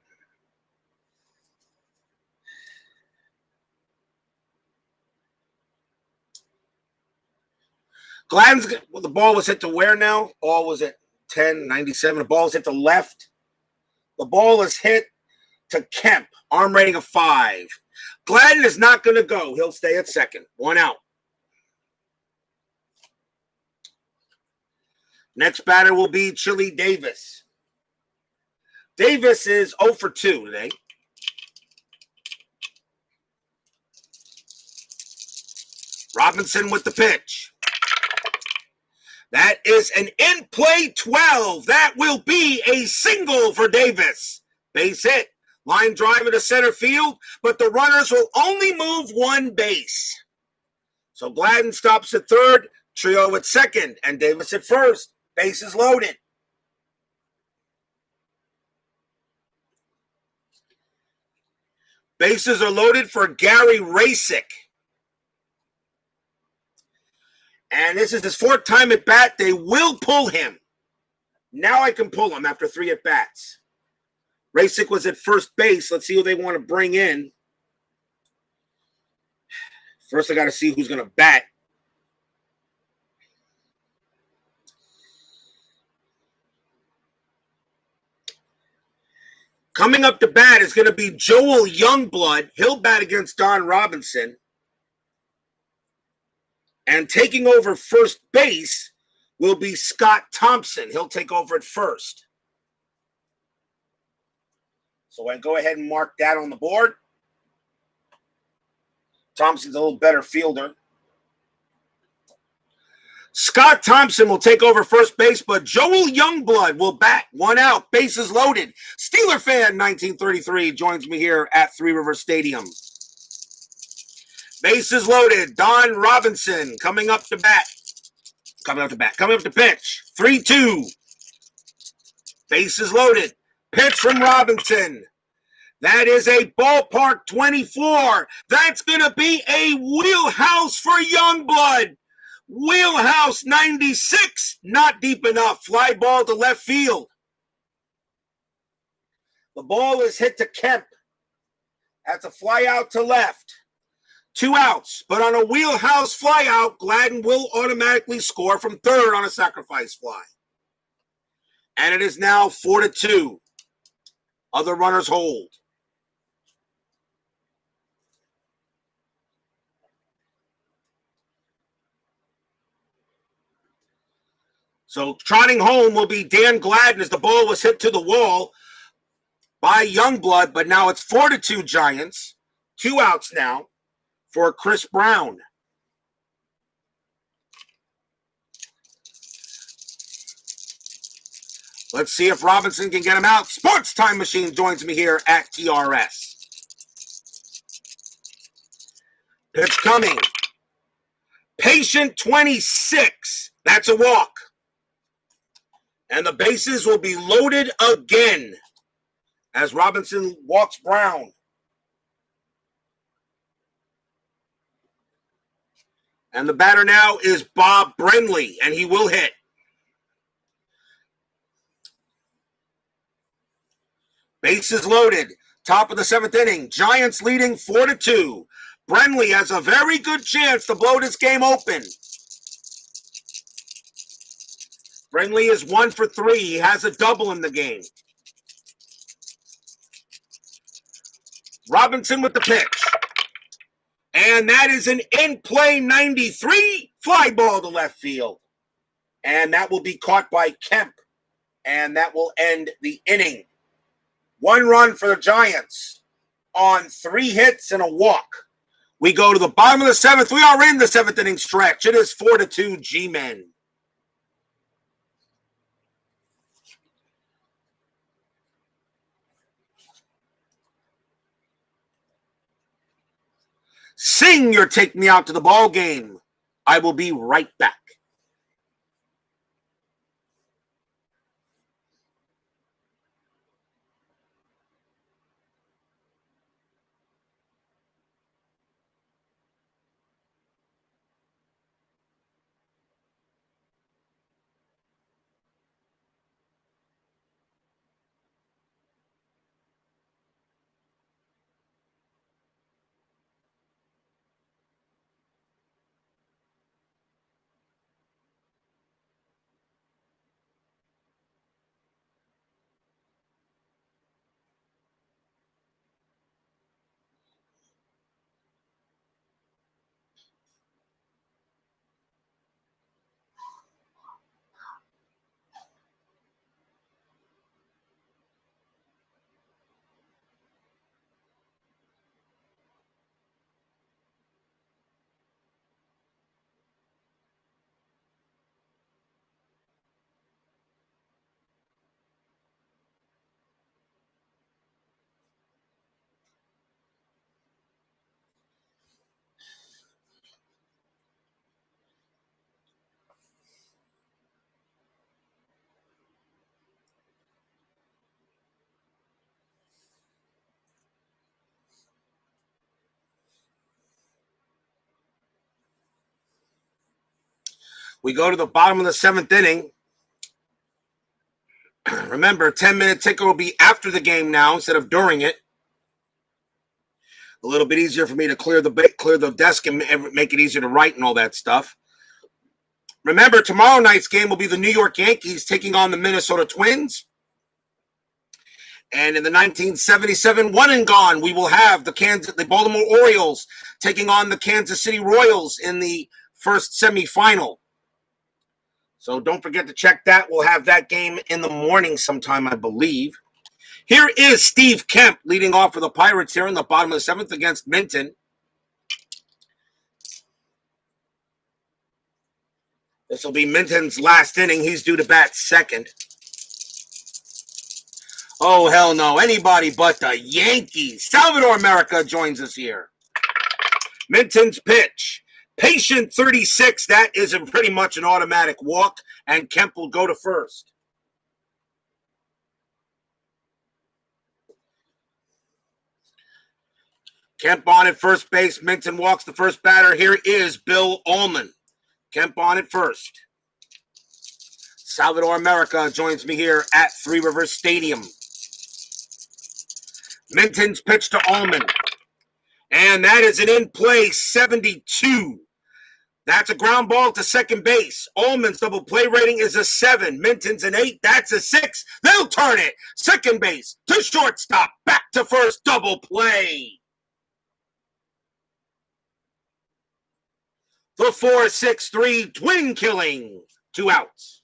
Gladden's, well, the ball was hit to where now? Ball was at 10, 97. The ball is hit to left. The ball is hit to Kemp. Arm rating of 5. Gladden is not going to go. He'll stay at second. 1 out. Next batter will be Chili Davis. Davis is 0 for 2 today. Robinson with the pitch. That is an in-play 12. That will be a single for Davis. Base hit. Line drive into center field, but the runners will only move 1 base. So Gladden stops at third, Trio at second, and Davis at first. Bases loaded. Bases are loaded for Gary Rasick. And this is his 4th time at bat. They will pull him. Now I can pull him after 3 at bats. Rasick was at first base. Let's see who they want to bring in. First, I got to see who's going to bat. Coming up to bat is going to be Joel Youngblood. He'll bat against Don Robinson. And taking over first base will be Scott Thompson. He'll take over at first. So I go ahead and mark that on the board. Thompson's a little better fielder. Scott Thompson will take over first base, but Joel Youngblood will bat. 1 out. Bases loaded. Steeler fan 1933 joins me here at Three River Stadium. Bases loaded. Don Robinson coming up to bat. Coming up to pitch. 3-2. Bases loaded. Pitch from Robinson. That is a ballpark 24. That's going to be a wheelhouse for Youngblood. Wheelhouse 96. Not deep enough. Fly ball to left field. The ball is hit to Kemp. That's a fly out to left. 2 outs, but on a wheelhouse fly out, Gladden will automatically score from third on a sacrifice fly. And it is now 4-2. Other runners hold. So trotting home will be Dan Gladden as the ball was hit to the wall by Youngblood, but now it's 4-2 Giants. 2 outs now for Chris Brown. Let's see if Robinson can get him out. Sports Time Machine joins me here at TRS. Pitch coming. Patient 26. That's a walk. And the bases will be loaded again as Robinson walks Brown. And the batter now is Bob Brenly, and he will hit. Bases loaded. Top of the 7th inning. Giants leading 4-2. Brenly has a very good chance to blow this game open. Brenly is 1 for 3. He has a double in the game. Robinson with the pitch. And that is an in-play 93 fly ball to left field. And that will be caught by Kemp. And that will end the inning. 1 run for the Giants on 3 hits and a walk. We go to the bottom of the 7th. We are in the 7th inning stretch. It is 4-2 G-Men. Sing your Take Me Out to the Ball Game. I will be right back. We go to the bottom of the 7th inning. Remember, 10-minute ticker will be after the game now instead of during it. A little bit easier for me to clear the desk and make it easier to write and all that stuff. Remember, tomorrow night's game will be the New York Yankees taking on the Minnesota Twins. And in the 1977 one and gone, we will have the Baltimore Orioles taking on the Kansas City Royals in the first semifinal. So don't forget to check that. We'll have that game in the morning sometime, I believe. Here is Steve Kemp leading off for the Pirates here in the bottom of the 7th against Minton. This will be Minton's last inning. He's due to bat second. Oh, hell no. Anybody but the Yankees. Salvador America joins us here. Minton's pitch. Patient 36. That is pretty much an automatic walk, and Kemp will go to first. Kemp on at first base. Minton walks the first batter. Here is Bill Ullman. Kemp on at first. Salvador America joins me here at Three Rivers Stadium. Minton's pitch to Ullman. And that is an in-play 72. That's a ground ball to second base. Ullman's double play rating is a 7. Minton's an 8. That's a 6. They'll turn it. Second base to shortstop. Back to first. Double play. The 4-6-3 twin killing. 2 outs.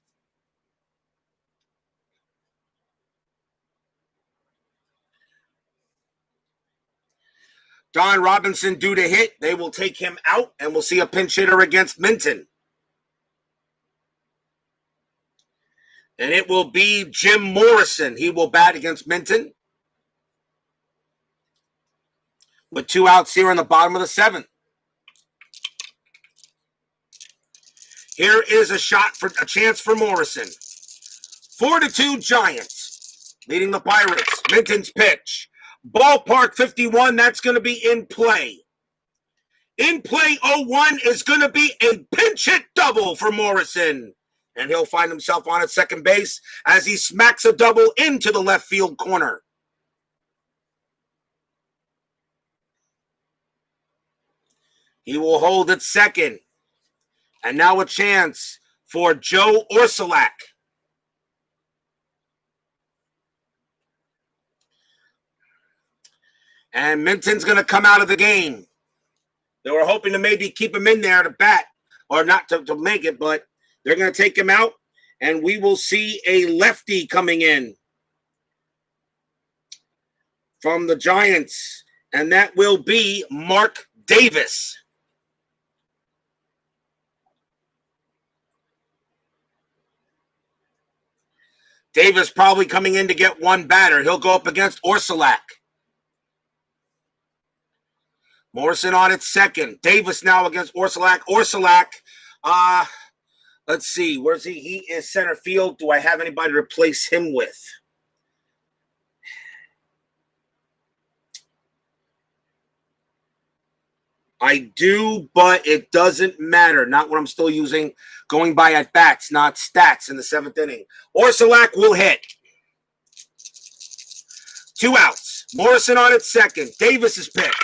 Don Robinson due to hit. They will take him out, and we'll see a pinch hitter against Minton. And it will be Jim Morrison. He will bat against Minton. With 2 outs here in the bottom of the 7th. Here is a chance for Morrison. 4-2 Giants. Leading the Pirates. Minton's pitch. Ballpark 51, that's going to be in play. In play 01 is going to be a pinch hit double for Morrison. And he'll find himself on at second base as he smacks a double into the left field corner. He will hold at second. And now a chance for Joe Orsulak. And Minton's going to come out of the game. They were hoping to maybe keep him in there to bat, or not to make it, but they're going to take him out, and we will see a lefty coming in from the Giants, and that will be Mark Davis. Davis probably coming in to get one batter. He'll go up against Orsulak. Morrison on at second. Davis now against Orsulak. Orsulak, let's see. Where's he? He is center field. Do I have anybody to replace him with? I do, but it doesn't matter. Not when I'm still using going by at bats, not stats in the 7th inning. Orsulak will hit. 2 outs. Morrison on at second. Davis's pitch.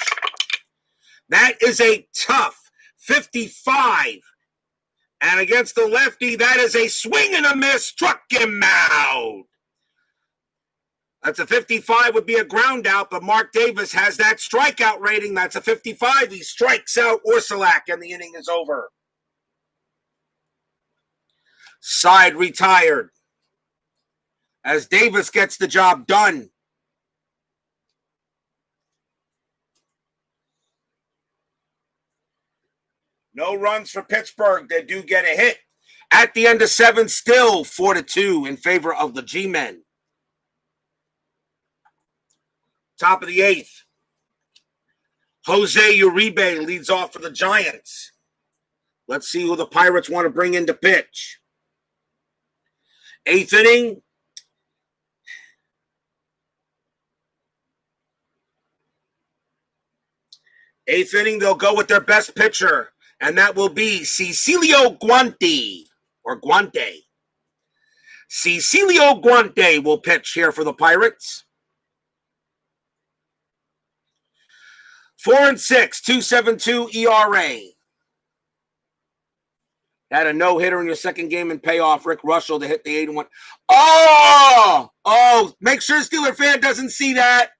That is a tough 55. And against the lefty, that is a swing and a miss. Struck him out. That's a 55, would be a ground out, but Mark Davis has that strikeout rating. That's a 55. He strikes out Orsulak, and the inning is over. Side retired as Davis gets the job done. No runs for Pittsburgh. They do get a hit. At the end of 7, still 4-2 in favor of the G-Men. Top of the 8th. Jose Uribe leads off for the Giants. Let's see who the Pirates want to bring in to pitch. 8th inning. Eighth inning, they'll go with their best pitcher. And that will be Cecilio Guante, or Guante. Cecilio Guante will pitch here for the Pirates. 4-6, 2.72 ERA. Had a no-hitter in your second game in payoff. Rick Russell to hit the 8-1. Oh, make sure Steeler fan doesn't see that.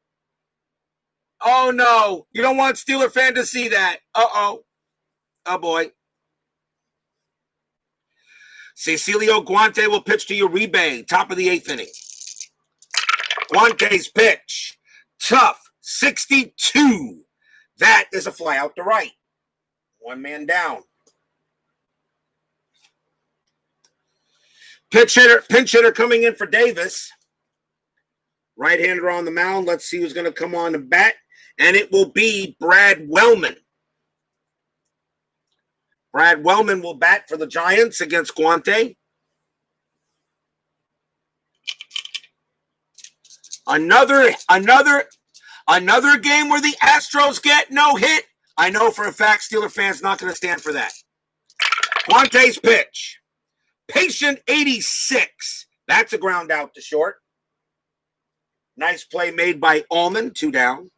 Oh, no. You don't want Steeler fan to see that. Uh-oh. Oh, boy. Cecilio Guante will pitch to Uribe, top of the 8th inning. Guante's pitch. Tough. 62. That is a fly out to right. One man down. Pinch hitter coming in for Davis. Right-hander on the mound. Let's see who's going to come on to bat. And it will be Brad Wellman. Brad Wellman will bat for the Giants against Guante. Another game where the Astros get no hit. I know for a fact Steeler fans not going to stand for that. Guante's pitch. Patient 86. That's a ground out to short. Nice play made by Allman. 2 down.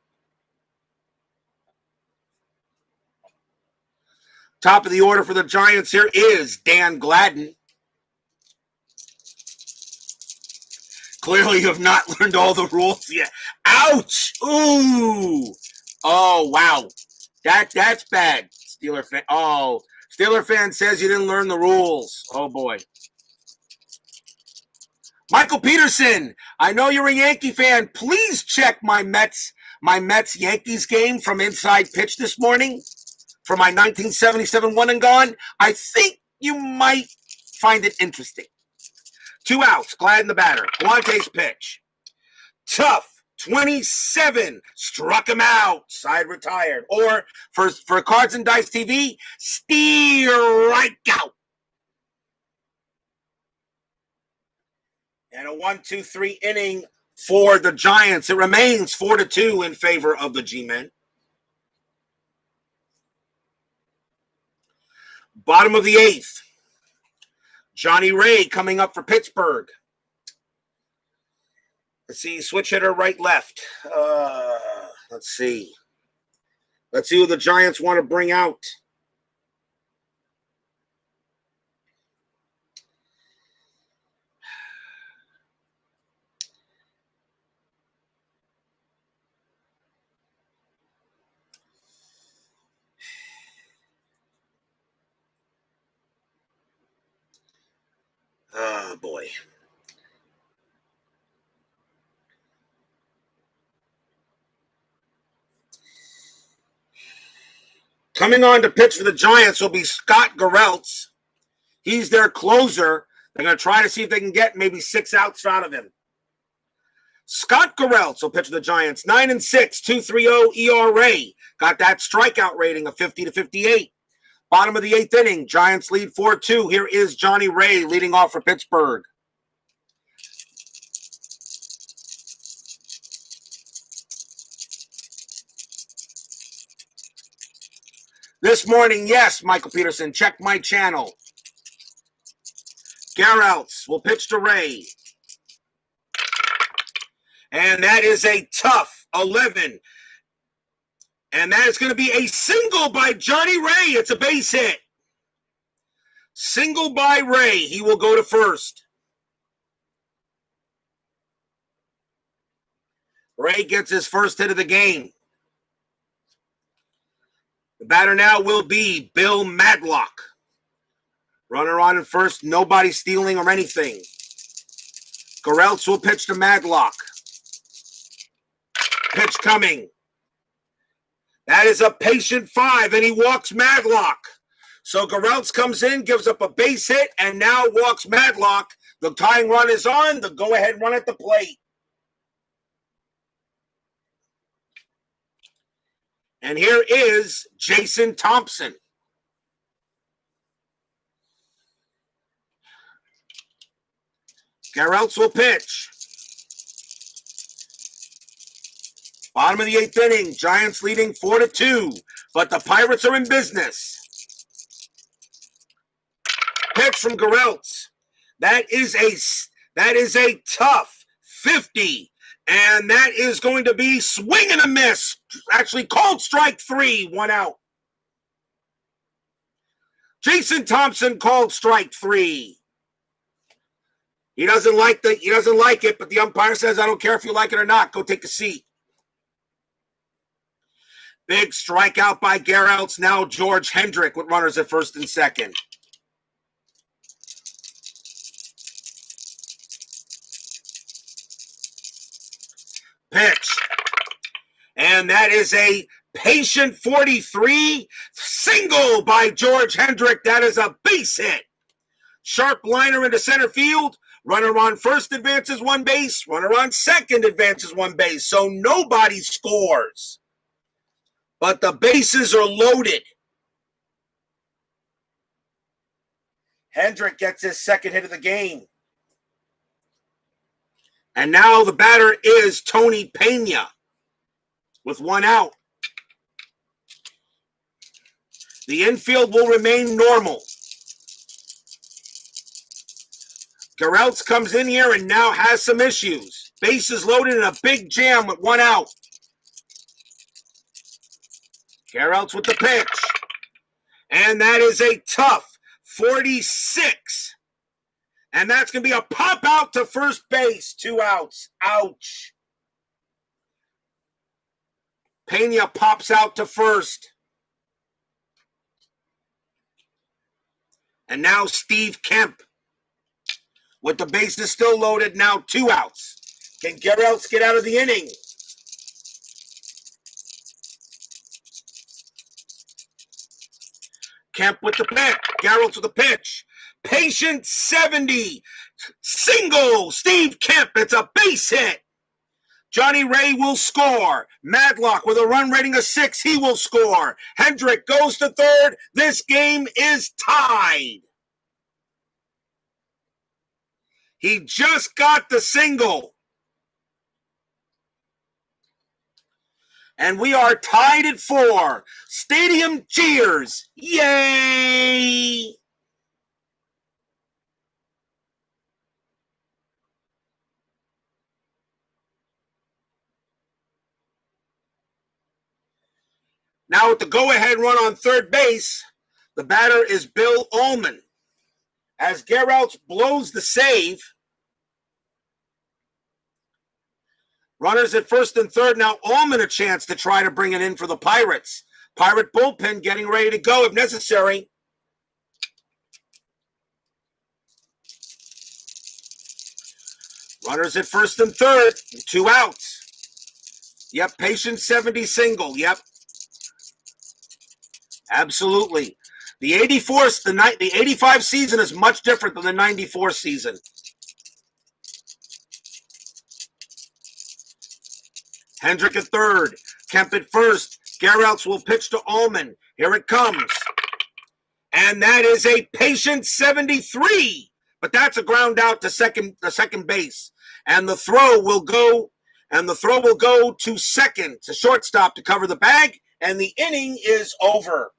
Top of the order for the Giants here is Dan Gladden. Clearly you have not learned all the rules yet. Ouch! Ooh! Oh, wow. That's bad, Steeler fan. Oh, Steeler fan says you didn't learn the rules. Oh, boy. Michael Peterson, I know you're a Yankee fan. Please check my Mets-Yankees game from Inside Pitch this morning for my 1977 One and Gone. I think you might find it interesting. 2 outs, Gladden the batter. Guante's pitch. Tough. 27, struck him out, side retired. Or for Cards and Dice TV, strike out. And a 1-2-3 inning for the Giants. It remains 4-2 in favor of the G-Men. Bottom of the 8th. Johnny Ray coming up for Pittsburgh. Let's see, switch hitter right-left. Let's see. Let's see who the Giants want to bring out. Oh, boy. Coming on to pitch for the Giants will be Scott Gereltz. He's their closer. They're going to try to see if they can get maybe 6 outs out of him. Scott Gereltz will pitch for the Giants. 9-6, 2.30 ERA. Got that strikeout rating of 50-58. Bottom of the 8th inning, Giants lead 4-2. Here is Johnny Ray leading off for Pittsburgh. This morning, yes, Michael Peterson, check my channel. Gereltz will pitch to Ray. And that is a tough 11. And that is going to be a single by Johnny Ray. It's a base hit. Single by Ray. He will go to first. Ray gets his first hit of the game. The batter now will be Bill Madlock. Runner on at first, nobody stealing or anything. Gereltz will pitch to Madlock. Pitch coming. That is a patient 5, and he walks Madlock. So Gereltz comes in, gives up a base hit, and now walks Madlock. The tying run is on. The go-ahead run at the plate. And here is Jason Thompson. Gereltz will pitch. Bottom of the 8th inning, Giants leading 4-2, but the Pirates are in business. from Gereltz. That is a tough 50. And that is going to be swing and a miss. Actually, called strike 3, 1 out. Jason Thompson called strike 3. He doesn't like it, but the umpire says, I don't care if you like it or not. Go take a seat. Big strikeout by Gereltz. Now George Hendrick with runners at first and second. Pitch. And that is a patient 43 single by George Hendrick. That is a base hit. Sharp liner into center field. Runner on first advances 1 base. Runner on second advances 1 base. So nobody scores. But the bases are loaded. Hendrick gets his second hit of the game. And now the batter is Tony Pena with 1 out. The infield will remain normal. Gereltz comes in here and now has some issues. Bases loaded in a big jam with 1 out. Gereltz with the pitch. And that is a tough 46. And that's going to be a pop out to first base. 2 outs. Ouch. Pena pops out to first. And now Steve Kemp. With the bases still loaded, now 2 outs. Can Gereltz get out of the inning? Kemp with the pitch. Gereltz with the pitch. Patient 70. Single. Steve Kemp. It's a base hit. Johnny Ray will score. Madlock with a run rating of 6. He will score. Hendrick goes to third. This game is tied. He just got the single. And we are tied at 4. Stadium cheers. Yay! Now with the go-ahead run on third base, the batter is Bill Ullman. As Gereltz blows the save, runners at first and third. Now Ullman a chance to try to bring it in for the Pirates. Pirate bullpen getting ready to go if necessary. Runners at first and third. 2 outs. Yep, patient 70 single. Yep. Absolutely. The 85 season is much different than the 94 season. Hendrick at third. Kemp at first. Gereltz will pitch to Ullman. Here it comes. And that is a patient 73. But that's a ground out to second base. And the throw will go to second, to shortstop to cover the bag. And the inning is over.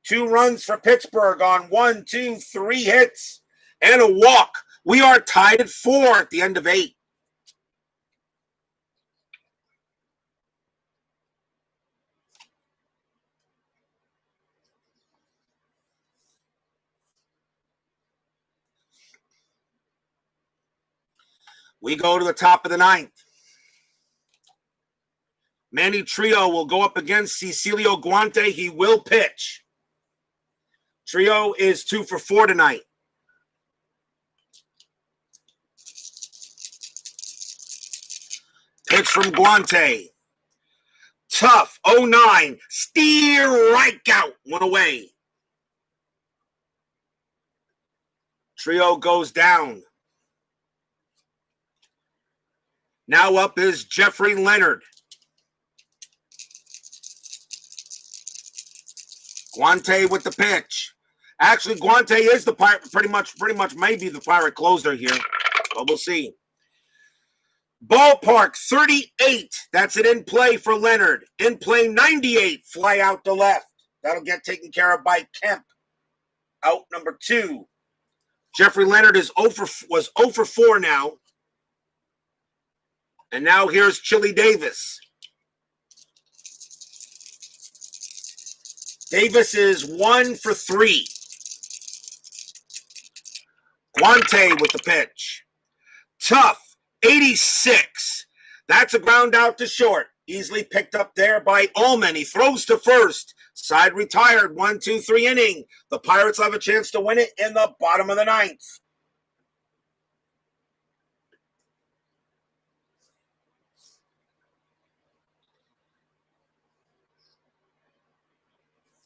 2 runs for Pittsburgh on 1, 2, 3 hits and a walk. We are tied at 4 at the end of 8. We go to the top of the 9th. Manny Trio will go up against Cecilio Guante. He will pitch. Trio is 2 for 4 tonight. Pitch from Guante. Tough. 0-9. Strikeout. 1 away. Trio goes down. Now up is Jeffrey Leonard. Guante with the pitch. Actually, Guante is the Pirate, pretty much may be the Pirate closer here, but we'll see. Ballpark 38. That's it in play for Leonard. In play 98. Fly out to left. That'll get taken care of by Kemp. out number 2. Jeffrey Leonard was 0 for 4 now. And now here's Chili Davis. Davis is 1 for 3. Guante with the pitch. Tough, 86. That's a ground out to short. Easily picked up there by Ullman. He throws to first. Side retired, 1-2-3 inning. The Pirates have a chance to win it in the bottom of the 9th.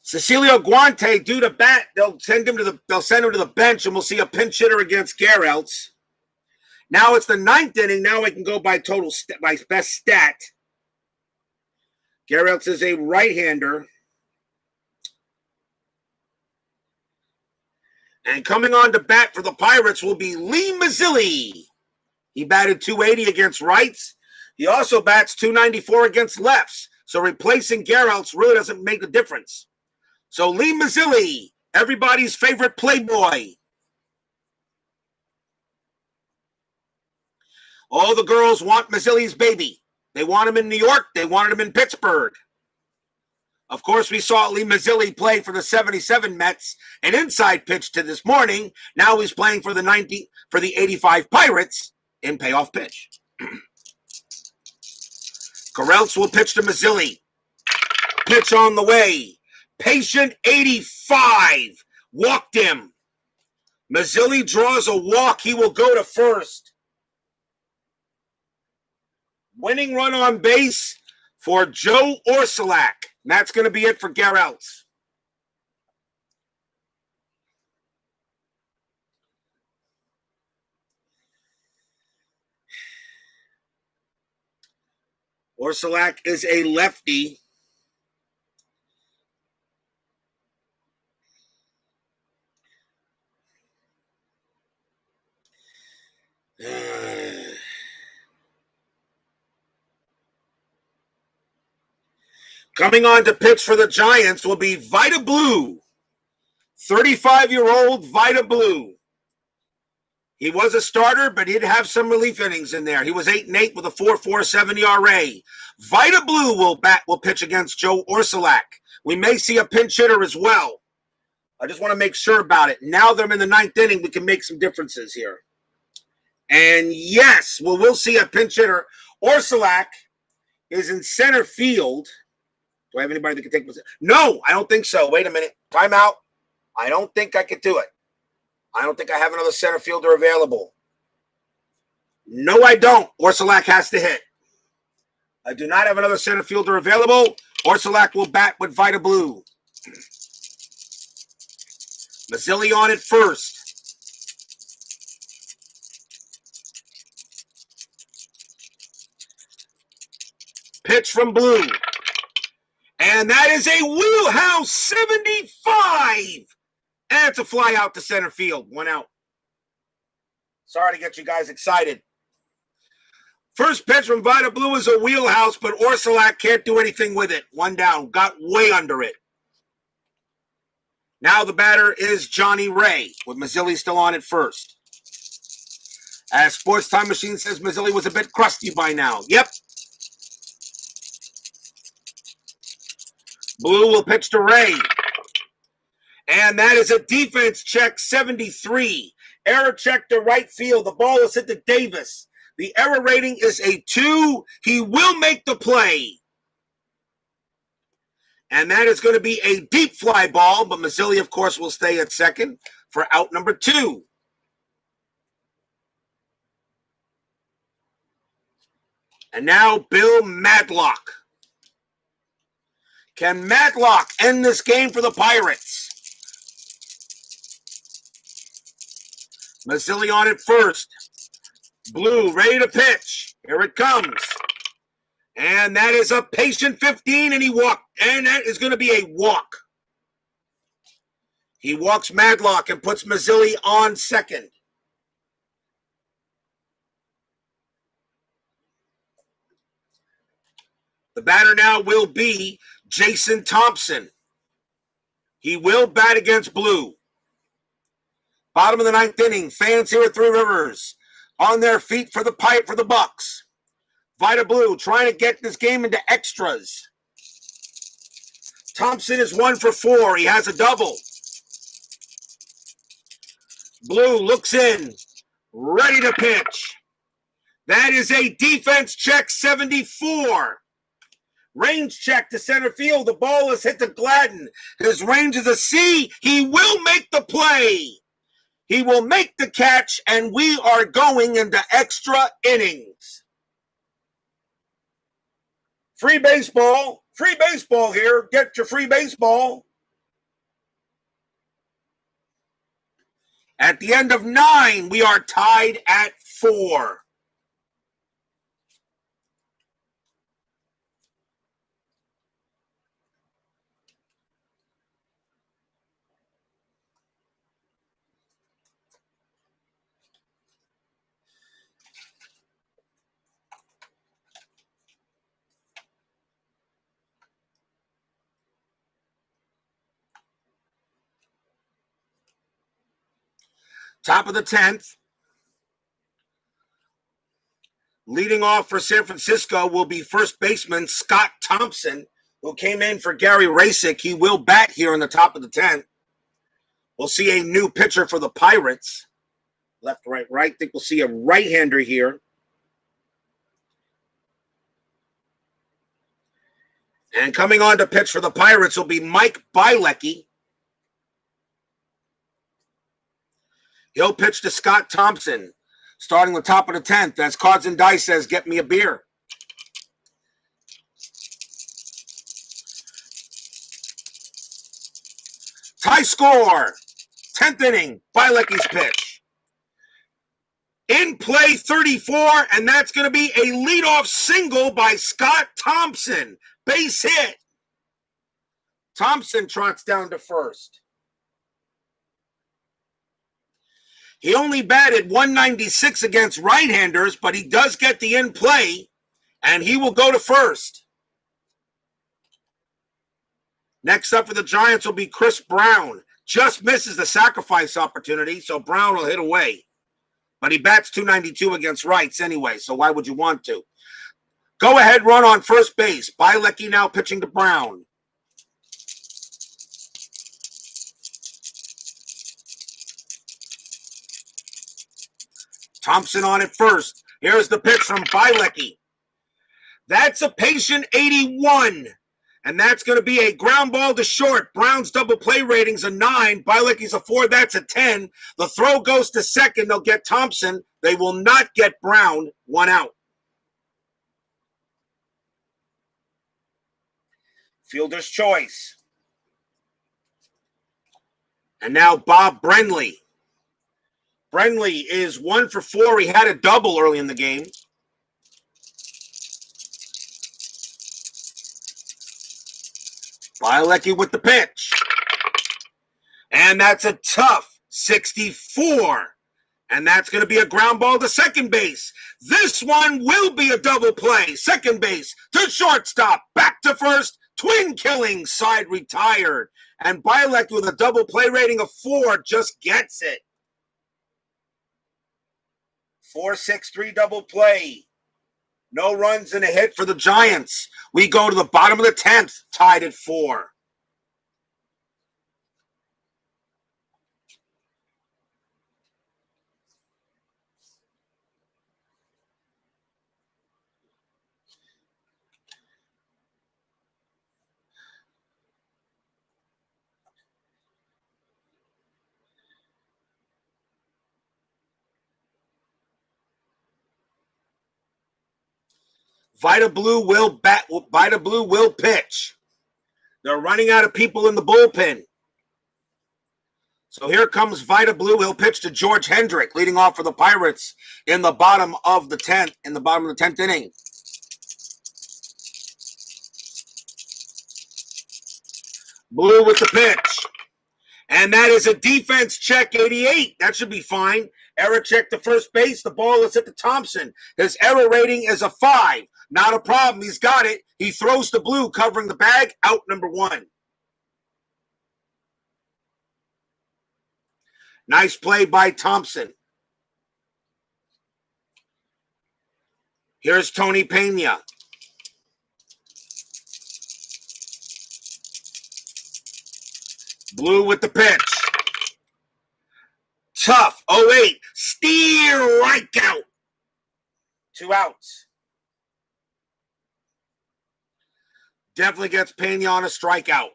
Cecilio Guante, due to bat, they'll send him to the bench, and we'll see a pinch hitter against Gereltz. Now it's the 9th inning. Now I can go by by best stat. Gereltz is a right-hander. And coming on to bat for the Pirates will be Lee Mazzilli. He batted .280 against rights. He also bats .294 against lefts. So replacing Gereltz really doesn't make a difference. So Lee Mazzilli, everybody's favorite playboy. All the girls want Mazzilli's baby. They want him in New York. They wanted him in Pittsburgh. Of course, we saw Lee Mazzilli play for the 77 Mets, an inside pitch to this morning. Now he's playing for the 85 Pirates in payoff pitch. Gereltz will pitch to Mazzilli. Pitch on the way. Patient 85. Walked him. Mazzilli draws a walk. He will go to first. Winning run on base for Joe Orsulak. And that's going to be it for Gereltz. Orsulak is a lefty. Coming on to pitch for the Giants will be Vida Blue. 35-year-old Vida Blue. He was a starter, but he'd have some relief innings in there. He was 8-8 with a 4.47 ERA. Vida Blue will pitch against Joe Orsulak. We may see a pinch hitter as well. I just want to make sure about it. Now that I'm in the 9th inning, we can make some differences here. And yes, we'll see a pinch hitter. Orsulak is in center field. Do I have anybody that can take position? No, I don't think so. Wait a minute. Time out. I don't think I could do it. I don't think I have another center fielder available. No, I don't. Orsulak has to hit. I do not have another center fielder available. Orsulak will bat with Vida Blue. Mazzilli on it first. Pitch from Blue. And that is a wheelhouse 75. And it's a fly out to center field. 1 out. Sorry to get you guys excited. First pitch from Vida Blue is a wheelhouse, but Orsulak can't do anything with it. 1 down. Got way under it. Now the batter is Johnny Ray, with Mazzilli still on at first. As Sports Time Machine says, Mazzilli was a bit crusty by now. Yep. Blue will pitch to Ray. And that is a defense check, 73. Error check to right field. The ball is hit to Davis. The error rating is a 2. He will make the play. And that is going to be a deep fly ball, but Mazzilli, of course, will stay at second for out number 2. And now Bill Madlock. Can Madlock end this game for the Pirates? Mazzilli on it first. Blue ready to pitch. Here it comes. And that is a patient 15, and he walked. And that is going to be a walk. He walks Madlock and puts Mazzilli on second. The batter now will be Jason Thompson. He will bat against Blue. Bottom of the ninth inning. Fans here at Three Rivers on their feet for the pipe for the Bucks. Vita Blue trying to get this game into extras. Thompson is 1 for 4. He has a double. Blue looks in, ready to pitch. That is a defense check 74. Range check to center field. The ball is hit to Gladden. His range is a C. He will make the play. He will make the catch, and we are going into extra innings. Free baseball. Free baseball here. Get your free baseball. At the end of 9, we are tied at 4. Top of the 10th. Leading off for San Francisco will be first baseman Scott Thompson, who came in for Gary Rasick. He will bat here in the top of the 10th. We'll see a new pitcher for the Pirates. Left, right, right. I think we'll see a right-hander here. And coming on to pitch for the Pirates will be Mike Bielecki. He'll pitch to Scott Thompson, starting the top of the 10th. As Cards and Dice says, get me a beer. Tie score, 10th inning, Bielecki's pitch. In play 34, and that's going to be a leadoff single by Scott Thompson. Base hit. Thompson trots down to first. He only batted 196 against right-handers, but he does get the in play, and he will go to first. Next up for the Giants will be Chris Brown. Just misses the sacrifice opportunity, so Brown will hit away. But he bats 292 against rights anyway, so why would you want to? Go ahead run on first base. Bielecki now pitching to Brown. Thompson on at first. Here's the pitch from Bielecki. That's a patient 81. And that's going to be a ground ball to short. Brown's double play rating's a 9. Bielecki's a 4. That's a 10. The throw goes to second. They'll get Thompson. They will not get Brown. 1 out. Fielder's choice. And now Bob Brenly. Brenly is 1 for 4. He had a double early in the game. Bielecki with the pitch. And that's a tough 64. And that's going to be a ground ball to second base. This one will be a double play. Second base to shortstop. Back to first. Twin killing. Side retired. And Bielecki with a double play rating of 4 just gets it. 4-6-3 double play. No runs and a hit for the Giants. We go to the bottom of the 10th, tied at 4. Vita Blue will bat. Vita Blue will pitch. They're running out of people in the bullpen. So here comes Vita Blue. He'll pitch to George Hendrick, leading off for the Pirates in the bottom of the 10th, in the bottom of the 10th inning. Blue with the pitch. And that is a defense check 88. That should be fine. Error check to first base. The ball is hit to Thompson. His error rating is a 5. Not a problem. He's got it. He throws to Blue, covering the bag. Out number 1. Nice play by Thompson. Here's Tony Pena. Blue with the pitch. Tough. 0-8. Steer right out. 2 outs. Definitely gets Pena on a strikeout.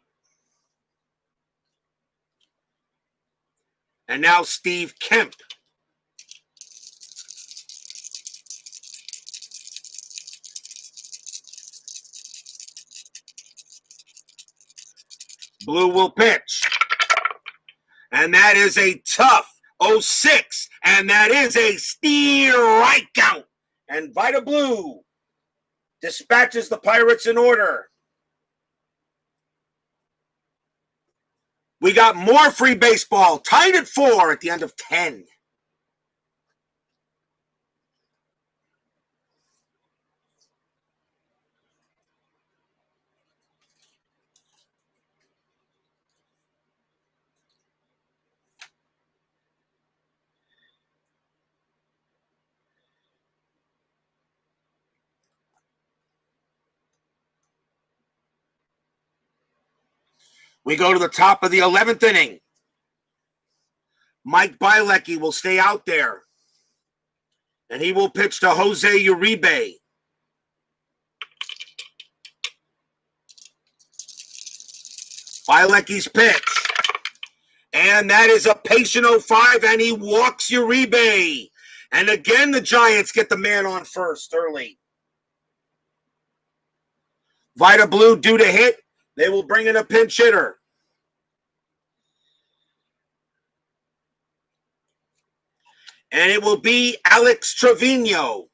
And now Steve Kemp. Blue will pitch. And that is a tough 0-6. And that is a steer right out. And Vita Blue dispatches the Pirates in order. We got more free baseball, tied at 4 at the end of 10. We go to the top of the 11th inning. Mike Bilecki will stay out there. And he will pitch to Jose Uribe. Bilecki's pitch. And that is a patient 0-5, and he walks Uribe. And again, the Giants get the man on first early. Vita Blue due to hit. They will bring in a pinch hitter. And it will be Alex Trevino.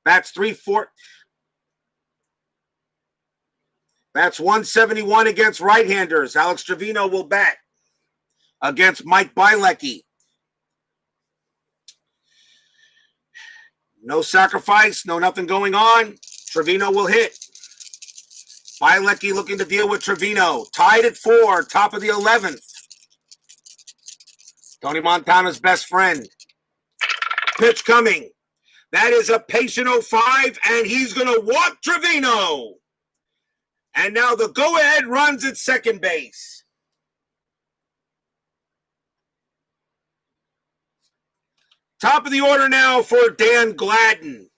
Bats 3-4. Bats 171 against right-handers. Alex Trevino will bat against Mike Bilecki. No sacrifice, no nothing going on. Trevino will hit. Bilecki looking to deal with Trevino. Tied at 4, top of the 11th. Tony Montana's best friend. Pitch coming. That is a patient 0-5, and he's going to walk Trevino. And now the go-ahead runs at second base. Top of the order now for Dan Gladden.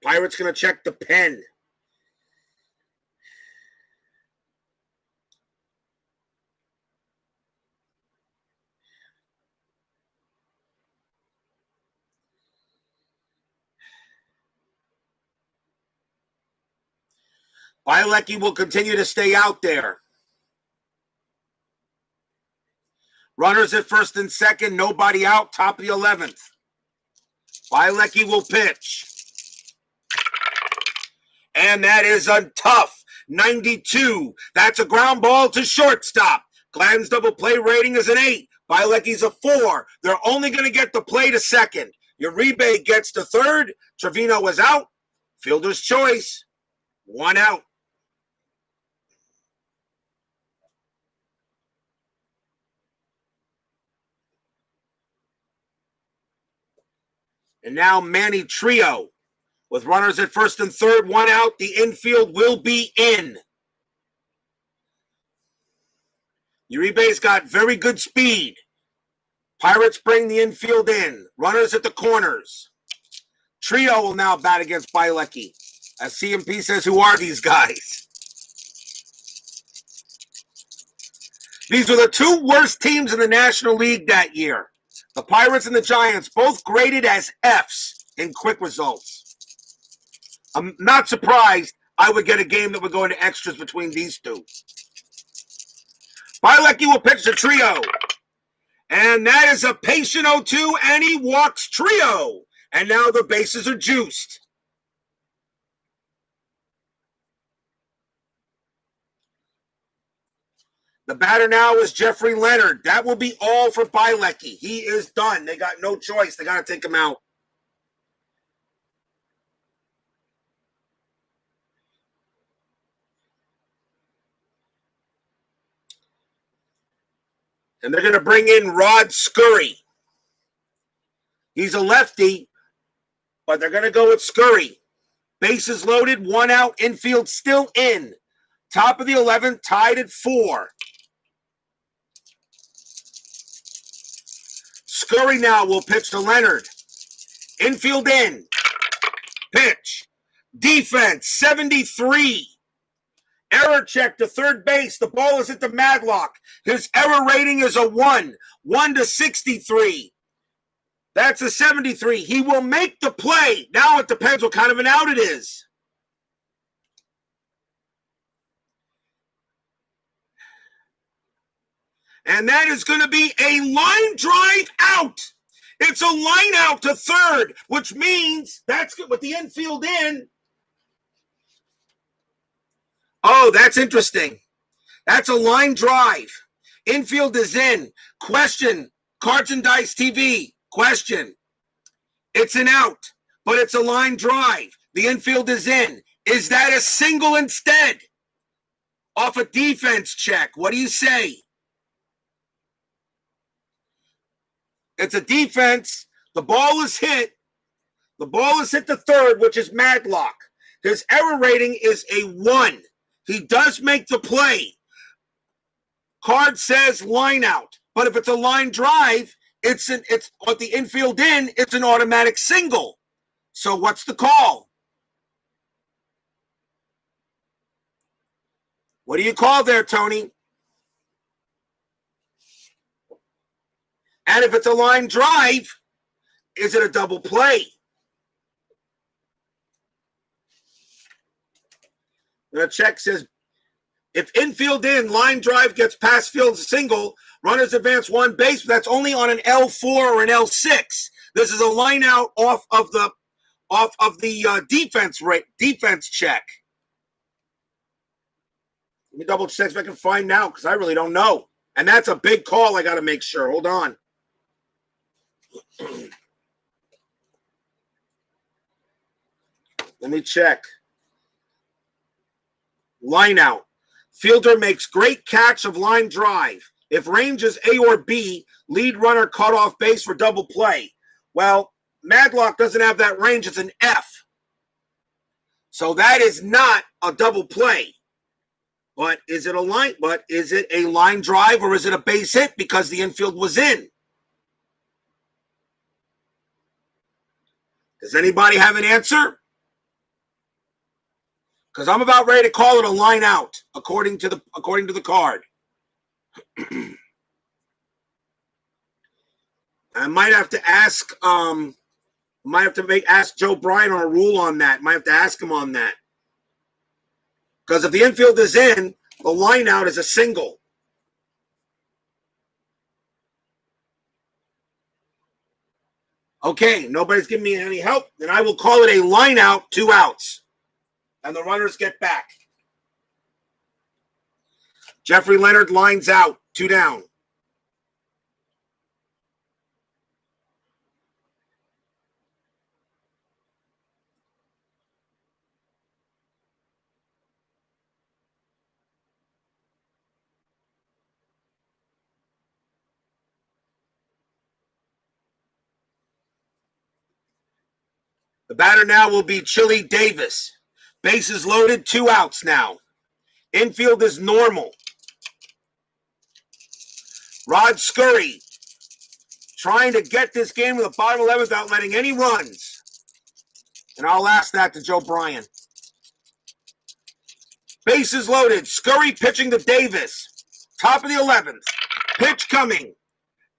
Pirates going to check the pen. Bilecki will continue to stay out there. Runners at first and second, nobody out, top of the 11th. Bilecki will pitch. And that is a tough 92. That's a ground ball to shortstop. Gladden's double play rating is an 8. Bilecki's a 4. They're only going to get the play to second. Uribe gets to third. Trevino is out. Fielder's choice. 1 out. And now Manny Trio. With runners at first and third, 1 out. The infield will be in. Uribe's got very good speed. Pirates bring the infield in. Runners at the corners. Trio will now bat against Bilecki. As CMP says, who are these guys? These were the 2 worst teams in the National League that year. The Pirates and the Giants both graded as Fs in quick results. I'm not surprised I would get a game that would go into extras between these 2. Bilecki will pitch the Trio. And that is a patient 0-2, and he walks Trio. And now the bases are juiced. The batter now is Jeffrey Leonard. That will be all for Bilecki. He is done. They got no choice. They got to take him out. And they're going to bring in Rod Scurry. He's a lefty, but they're going to go with Scurry. Bases loaded, 1 out, infield still in. Top of the 11th, tied at 4. Scurry now will pitch to Leonard. Infield in. Pitch. Defense, 73. Error check to third base. The ball is at the Madlock. His error rating is a 1. 1 to 63. That's a 73. He will make the play. Now it depends what kind of an out it is. And that is going to be a line drive out. It's a line out to third, which means that's good with the infield in. Oh, that's interesting. That's a line drive. Infield is in. Question. Cards and Dice TV. Question. It's an out, but it's a line drive. The infield is in. Is that a single instead? Off a defense check. What do you say? It's a defense. The ball is hit. The ball is hit to third, which is Madlock. His error rating is a 1. He does make the play. Card says line out. But if it's a line drive, it's with the infield in, it's an automatic single. So what's the call? What do you call there, Tony? And if it's a line drive, is it a double play? The check says, if infield in, line drive gets past field single, runners advance 1 base. That's only on an L4 or an L6. This is a line out off of the defense check. Let me double check if I can find out because I really don't know. And that's a big call. I got to make sure. Hold on. Let me check. Line out. Fielder makes great catch of line drive. If range is A or B, lead runner cut off base for double play. Well, Madlock doesn't have that range. It's an F. So that is not a double play. But is it a line drive or is it a base hit because the infield was in? Does anybody have an answer? Because I'm about ready to call it a line out, according to the card. I might have to ask ask Joe Bryan on a rule on that. Might have to ask him on that. Because if the infield is in, the line out is a single. Okay, nobody's giving me any help. Then I will call it a line out, 2 outs. And the runners get back. Jeffrey Leonard lines out, 2 down. The batter now will be Chili Davis. Bases loaded, 2 outs now. Infield is normal. Rod Scurry trying to get this game to the bottom 11 without letting any runs. And I'll ask that to Joe Bryan. Bases loaded. Scurry pitching to Davis. Top of the 11th. Pitch coming.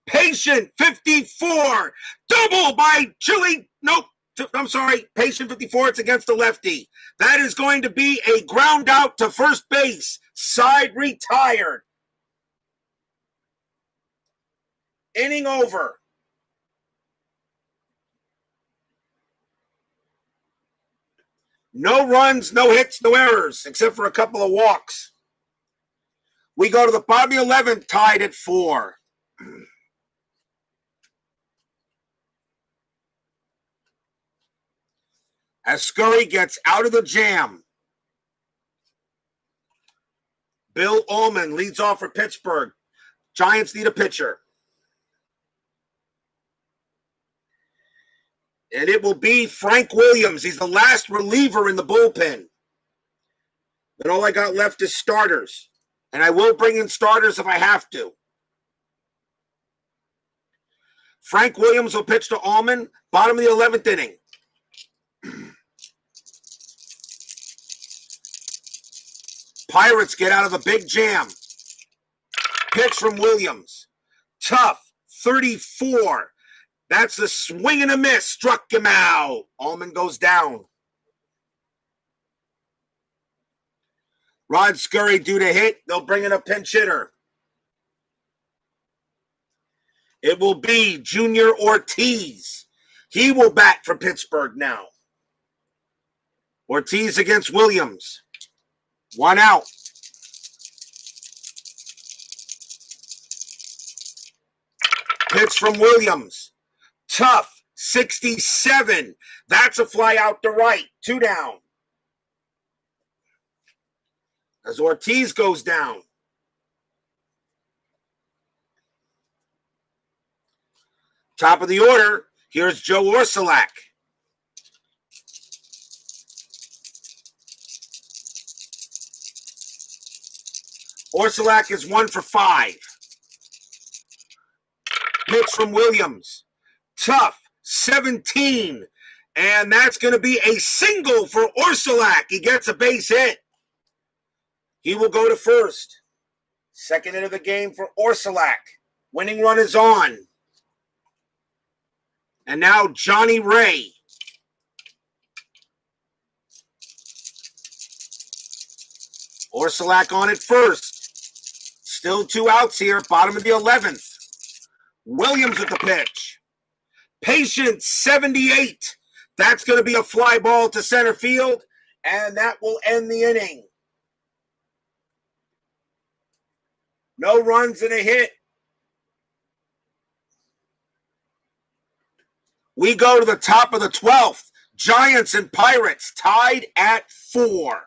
Patient 54. Double by Chili. Nope. I'm sorry, patient 54, it's against the lefty. That is going to be a ground out to first base. Side retired. Inning over. No runs, no hits, no errors, except for a couple of walks. We go to the bottom of the 11th, tied at 4. As Scurry gets out of the jam, Bill Ullman leads off for Pittsburgh. Giants need a pitcher. And it will be Frank Williams. He's the last reliever in the bullpen. And all I got left is starters. And I will bring in starters if I have to. Frank Williams will pitch to Allman, bottom of the 11th inning. Pirates get out of a big jam. Pitch from Williams. Tough, 34. That's a swing and a miss. Struck him out. Allman goes down. Rod Scurry due to hit. They'll bring in a pinch hitter. It will be Junior Ortiz. He will bat for Pittsburgh now. Ortiz against Williams. 1 out. Pitch from Williams. Tough, 67. That's a fly out to right. 2 down. As Ortiz goes down. Top of the order, here's Joe Orsulak. Orsulak is 1 for 5. Pitch from Williams. Tough, 17. And that's going to be a single for Orsulak. He gets a base hit. He will go to first. Second hit of the game for Orsulak. Winning run is on. And now Johnny Ray. Orsulak on at first. Still 2 outs here, bottom of the 11th. Williams with the pitch. Patient, 78. That's going to be a fly ball to center field, and that will end the inning. No runs and a hit. We go to the top of the 12th. Giants and Pirates tied at 4.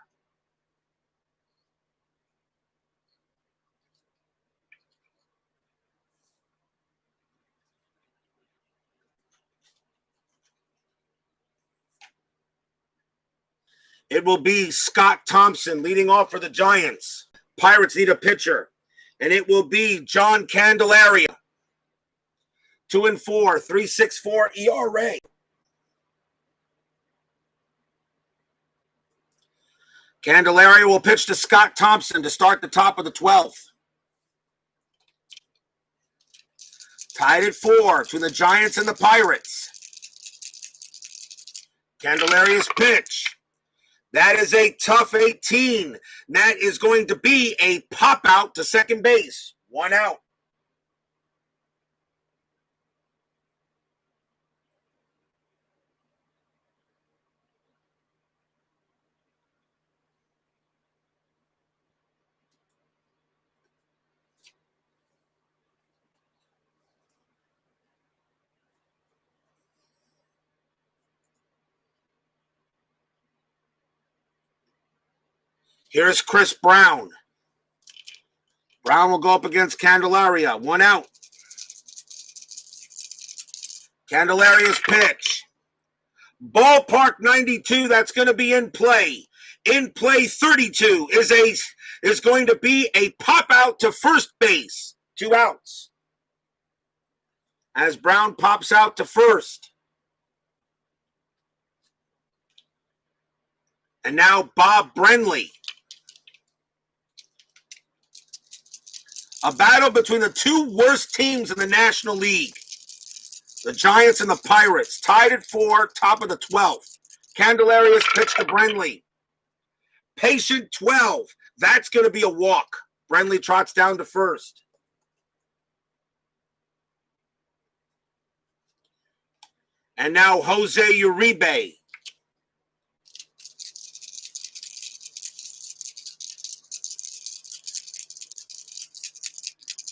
It will be Scott Thompson leading off for the Giants. Pirates need a pitcher. And it will be John Candelaria. 2-4, 3.64 ERA. Candelaria will pitch to Scott Thompson to start the top of the 12th. Tied at 4 between the Giants and the Pirates. Candelaria's pitch. That is a tough 18. That is going to be a pop out to second base. 1 out. Here's Chris Brown. Brown will go up against Candelaria. 1 out. Candelaria's pitch. Ballpark 92, that's going to be in play. In play 32 is going to be a pop out to first base. 2 outs. As Brown pops out to first. And now Bob Brenly. A battle between the 2 worst teams in the National League. The Giants and the Pirates. Tied at 4, top of the 12th. Candelaria's pitch to Brenly. Patient, 12. That's going to be a walk. Brenly trots down to first. And now Jose Uribe.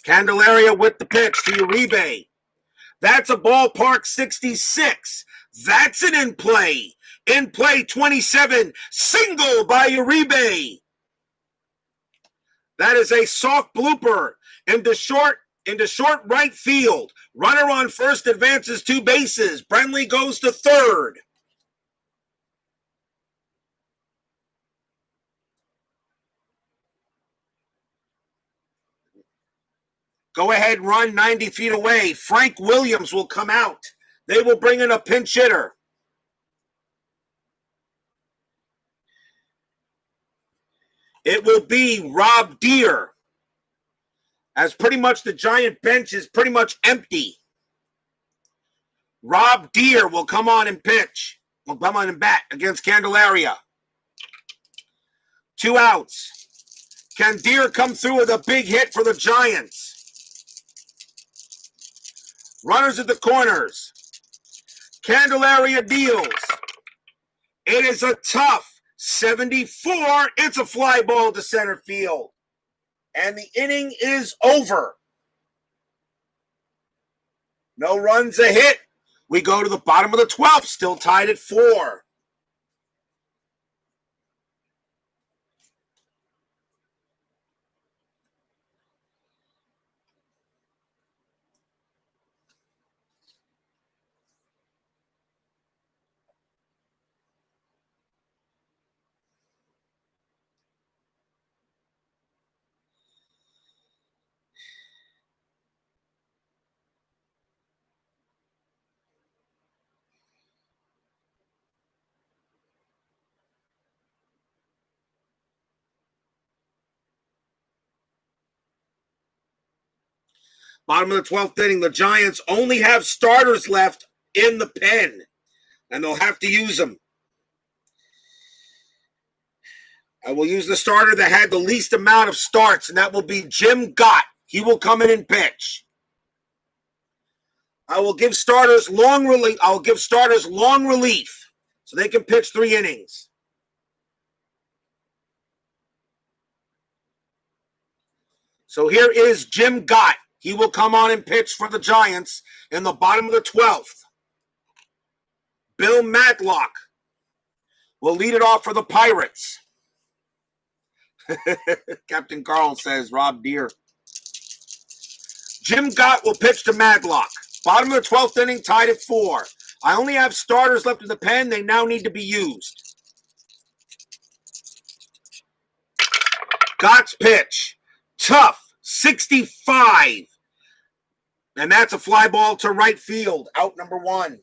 Candelaria with the pitch to Uribe. That's a ballpark 66. That's an in play. In play 27. Single by Uribe. That is a soft blooper into short. into short right field. Runner on first advances 2 bases. Brenly goes to third. Go ahead run 90 feet away. Frank Williams will come out. They will bring in a pinch hitter. It will be Rob Deere, as pretty much the Giant bench is pretty much empty. Rob Deere will come on and pitch. Will come on and bat against Candelaria. 2 outs. Can Deere come through with a big hit for the Giants? Runners at the corners. Candelaria deals. It is a tough 74. It's a fly ball to center field. And the inning is over. No runs, a hit. We go to the bottom of the 12th, still tied at 4. Bottom of the 12th inning, the Giants only have starters left in the pen, and they'll have to use them. I will use the starter that had the least amount of starts, and that will be Jim Gott. He will come in and pitch. I will give starters long relief. So they can pitch 3 innings. So here is Jim Gott. He will come on and pitch for the Giants in the bottom of the 12th. Bill Matlock will lead it off for the Pirates. Captain Carl says Rob Deere. Jim Gott will pitch to Matlock. Bottom of the 12th inning, tied at 4. I only have starters left in the pen. They now need to be used. Gott's pitch. Tough. 65. And that's a fly ball to right field. Out number 1.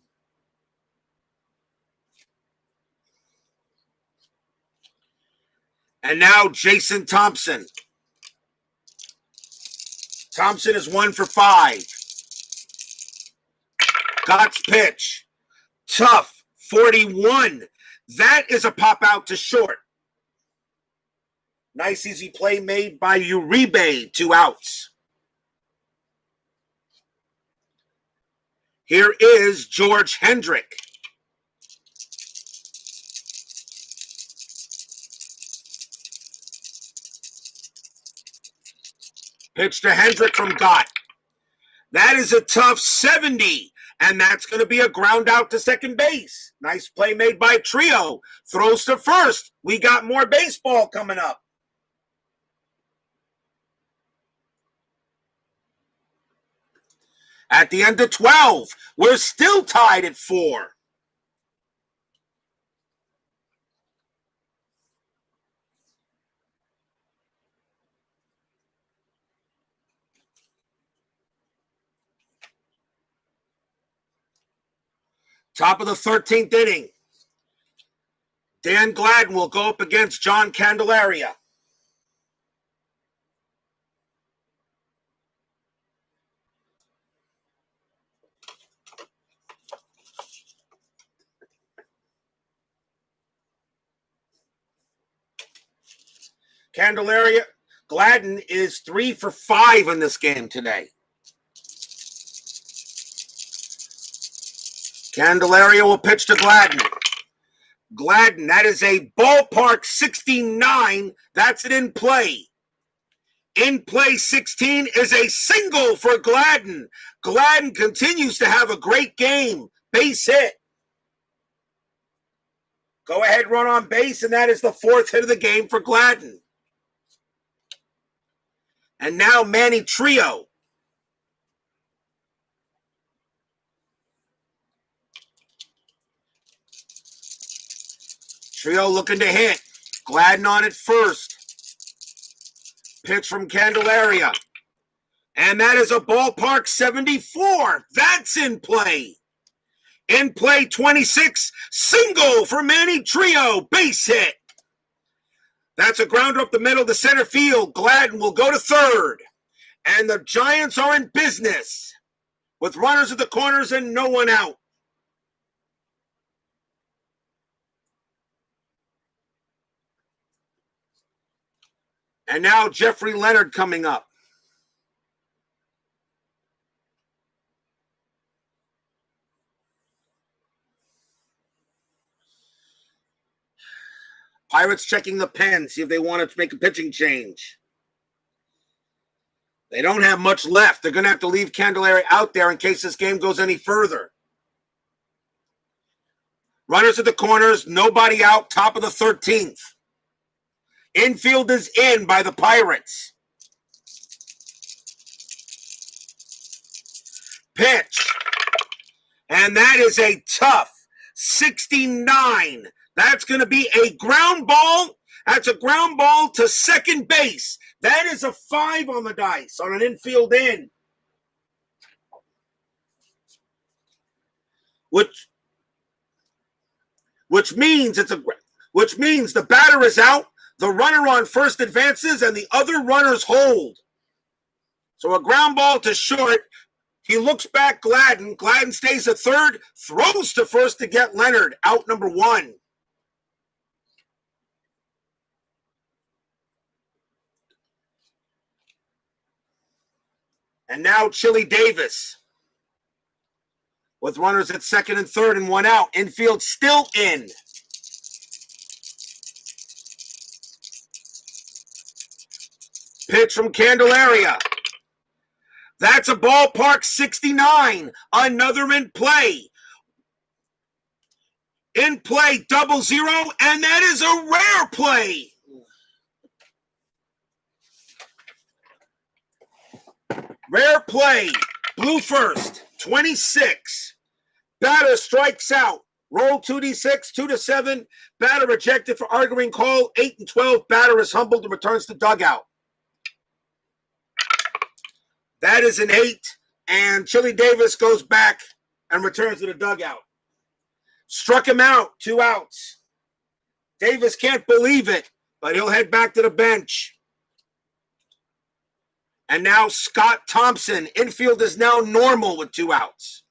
And now Jason Thompson. Thompson is 1 for 5. Gott's pitch. Tough. 41. That is a pop out to short. Nice easy play made by Uribe. 2 outs. Here is George Hendrick. Pitch to Hendrick from Gott. That is a tough 70, and that's going to be a ground out to second base. Nice play made by Trio. Throws to first. We got more baseball coming up. At the end of 12, we're still tied at 4. Top of the 13th inning. Dan Gladden will go up against John Candelaria. Candelaria, Gladden is 3 for 5 in this game today. Candelaria will pitch to Gladden. Gladden, that is a ballpark 69. That's it in play. In play 16 is a single for Gladden. Gladden continues to have a great game. Base hit. Go ahead, run on base, and that is the 4th hit of the game for Gladden. And now Manny Trio Trio looking to hit. Gladden on it first. Pitch from Candelaria. And that is a ballpark 74. That's in play. In play 26. Single for Manny Trio. Base hit. That's a grounder up the middle to center field. Gladden will go to third. And the Giants are in business with runners at the corners and no one out. And now Jeffrey Leonard coming up. Pirates checking the pen, see if they want to make a pitching change. They don't have much left. They're going to have to leave Candelaria out there in case this game goes any further. Runners at the corners, nobody out, top of the 13th. Infield is in by the Pirates. Pitch. And that is a tough 69. That's going to be a ground ball. That's a ground ball to second base. That is a 5 on the dice on an infield in. Which means the batter is out, the runner on first advances, and the other runners hold. So a ground ball to short. He looks back, Gladden. Gladden stays at third, throws to first to get Leonard, out number 1. And now Chili Davis with runners at second and third and one out. Infield still in. Pitch from Candelaria. That's a ballpark 69. Another in play. In play, 0-0, and that is a rare play. Rare play. Blue first, 26. Batter strikes out. Roll 2d6, 2-7. Batter rejected for arguing call. 8 and 12. Batter is humbled and returns to dugout. That is an 8. And Chili Davis goes back and returns to the dugout. Struck him out. 2 outs. Davis can't believe it, but he'll head back to the bench. And now Scott Thompson. Infield is now normal with 2 outs.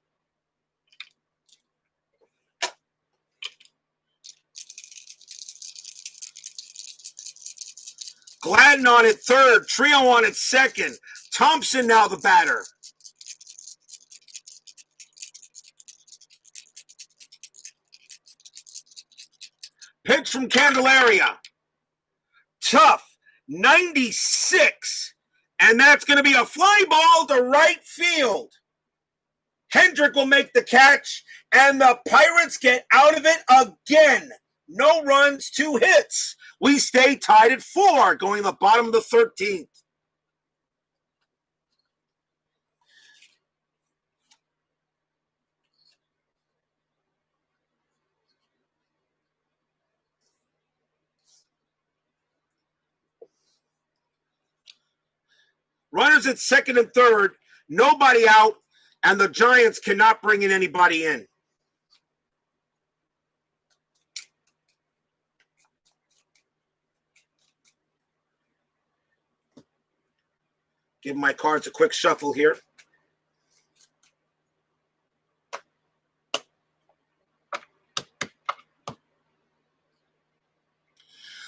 Gladden on it third. Trio on it second. Thompson now the batter. Pitch from Candelaria. Tough. 96. And that's going to be a fly ball to right field. Hendrick will make the catch, and the Pirates get out of it again. No runs, 2 hits. We stay tied at 4, going to the bottom of the 13th. Runners at second and third, nobody out, and the Giants cannot bring in anybody in. Give my cards a quick shuffle here.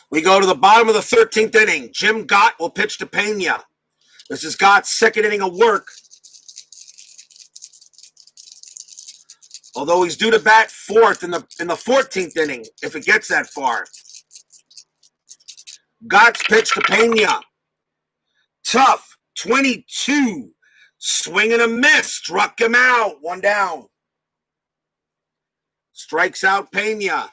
We go to the bottom of the 13th inning. Jim Gott will pitch to Pena. This is Gott's second inning of work. Although he's due to bat fourth in the 14th inning, if it gets that far. Gott's pitch to Pena. Tough, 22. Swing and a miss. Struck him out. 1 down. Strikes out Pena.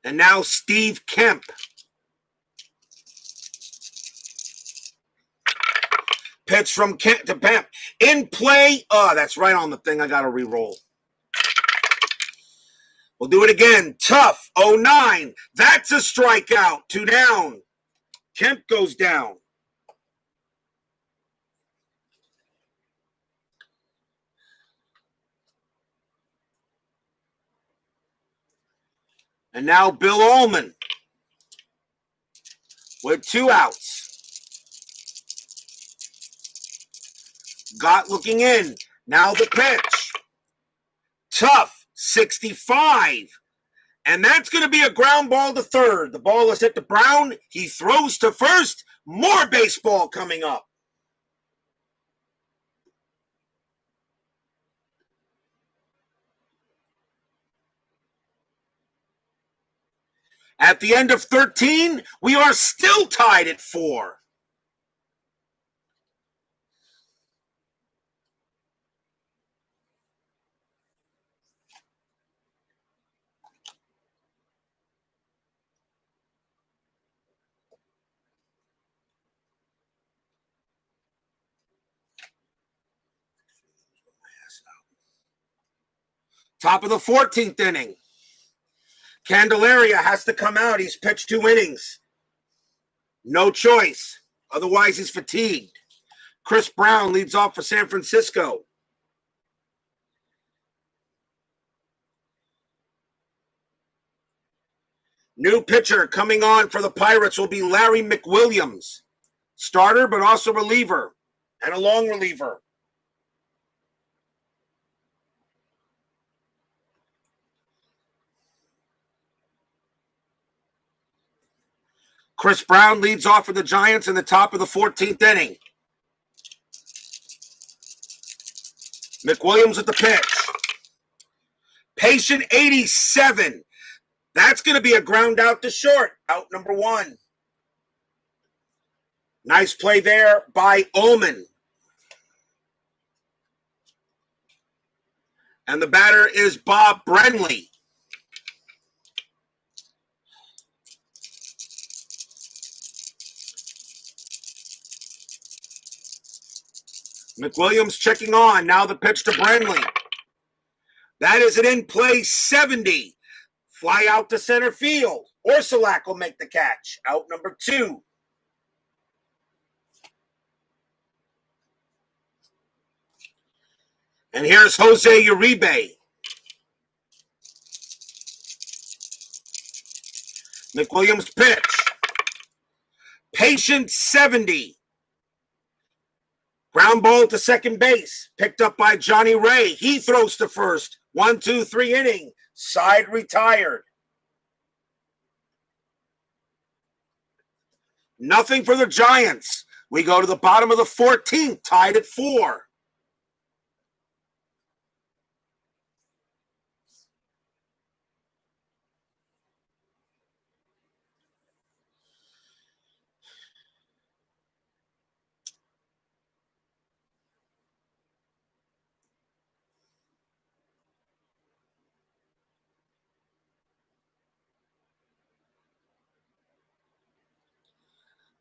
And now Steve Kemp. Pitch from Kent to Pemp. In play. Oh, that's right on the thing. I got to re-roll. We'll do it again. Tough, 0-9. That's a strikeout. 2 down. Kemp goes down. And now Bill Ullman with 2 outs. Gott looking in. Now the pitch. Tough, 65. And that's going to be a ground ball to third. The ball is hit to Brown. He throws to first. More baseball coming up. At the end of 13, we are still tied at 4. Top of the 14th inning. Candelaria has to come out. He's pitched 2 innings. No choice. Otherwise, he's fatigued. Chris Brown leads off for San Francisco. New pitcher coming on for the Pirates will be Larry McWilliams. Starter, but also reliever. And a long reliever. Chris Brown leads off for the Giants in the top of the 14th inning. McWilliams at the pitch. Patient 87. That's going to be a ground out to short. Out number 1. Nice play there by Ullman. And the batter is Bob Brenly. McWilliams checking on. Now the pitch to Brenly. That is an in-play 70. Fly out to center field. Orsulak will make the catch. Out number 2. And here's Jose Uribe. McWilliams pitch. Patient 70. Ground ball to second base. Picked up by Johnny Ray. He throws to first. 1, 2, 3 inning. Side retired. Nothing for the Giants. We go to the bottom of the 14th, tied at 4.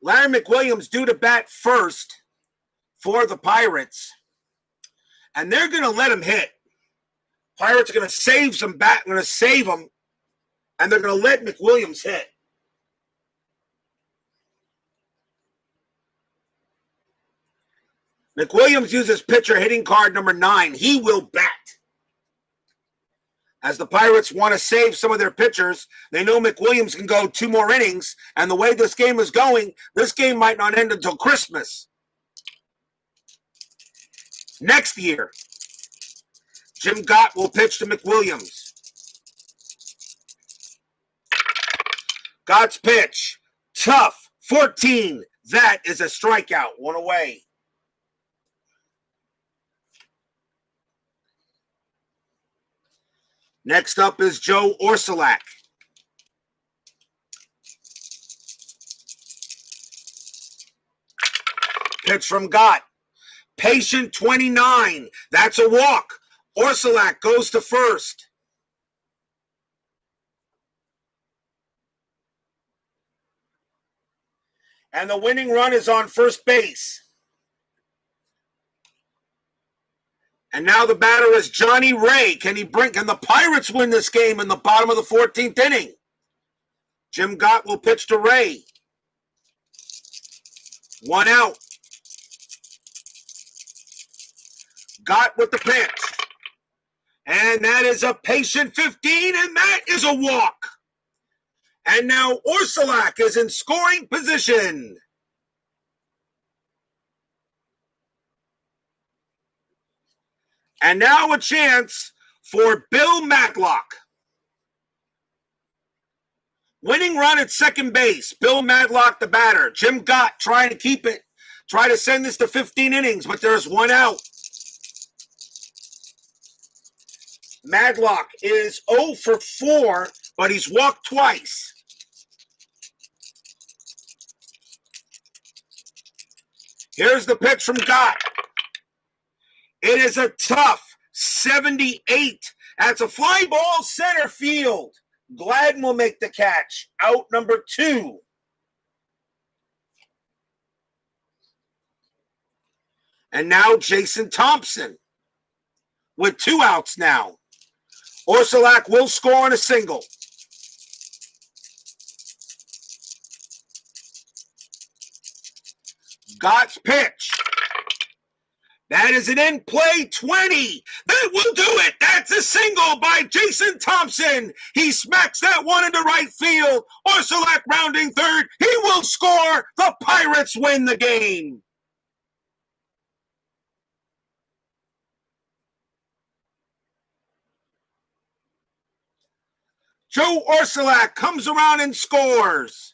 Larry McWilliams due to bat first for the Pirates. And they're going to let him hit. Pirates are going to save some bat, going to save him. And they're going to let McWilliams hit. McWilliams uses pitcher hitting card number 9. He will bat. As the Pirates want to save some of their pitchers, they know McWilliams can go 2 more innings. And the way this game is going, this game might not end until Christmas. Next year, Jim Gott will pitch to McWilliams. Gott's pitch. Tough. 14. That is a strikeout. 1 away. Next up is Joe Orsulak. Pitch from Gott. Patient 29. That's a walk. Orsulak goes to first. And the winning run is on first base. And now the batter is Johnny Ray. Can the Pirates win this game in the bottom of the 14th inning? Jim Gott will pitch to Ray. 1 out. Gott with the pitch. And that is a patient 15, and that is a walk. And now Orsulak is in scoring position. And now a chance for Bill Matlock. Winning run at second base. Bill Matlock, the batter. Jim Gott trying to keep it. Try to send this to 15 innings, but there's 1 out. Matlock is 0 for 4, but he's walked twice. Here's the pitch from Gott. It is a tough 78. That's a fly ball center field. Gladden will make the catch. Out number 2. And now Jason Thompson with 2 outs now. Orsulak will score on a single. Gott's pitch. That is an in-play 20. That will do it. That's a single by Jason Thompson. He smacks that one into right field. Orsulak rounding third. He will score. The Pirates win the game. Joe Orsulak comes around and scores.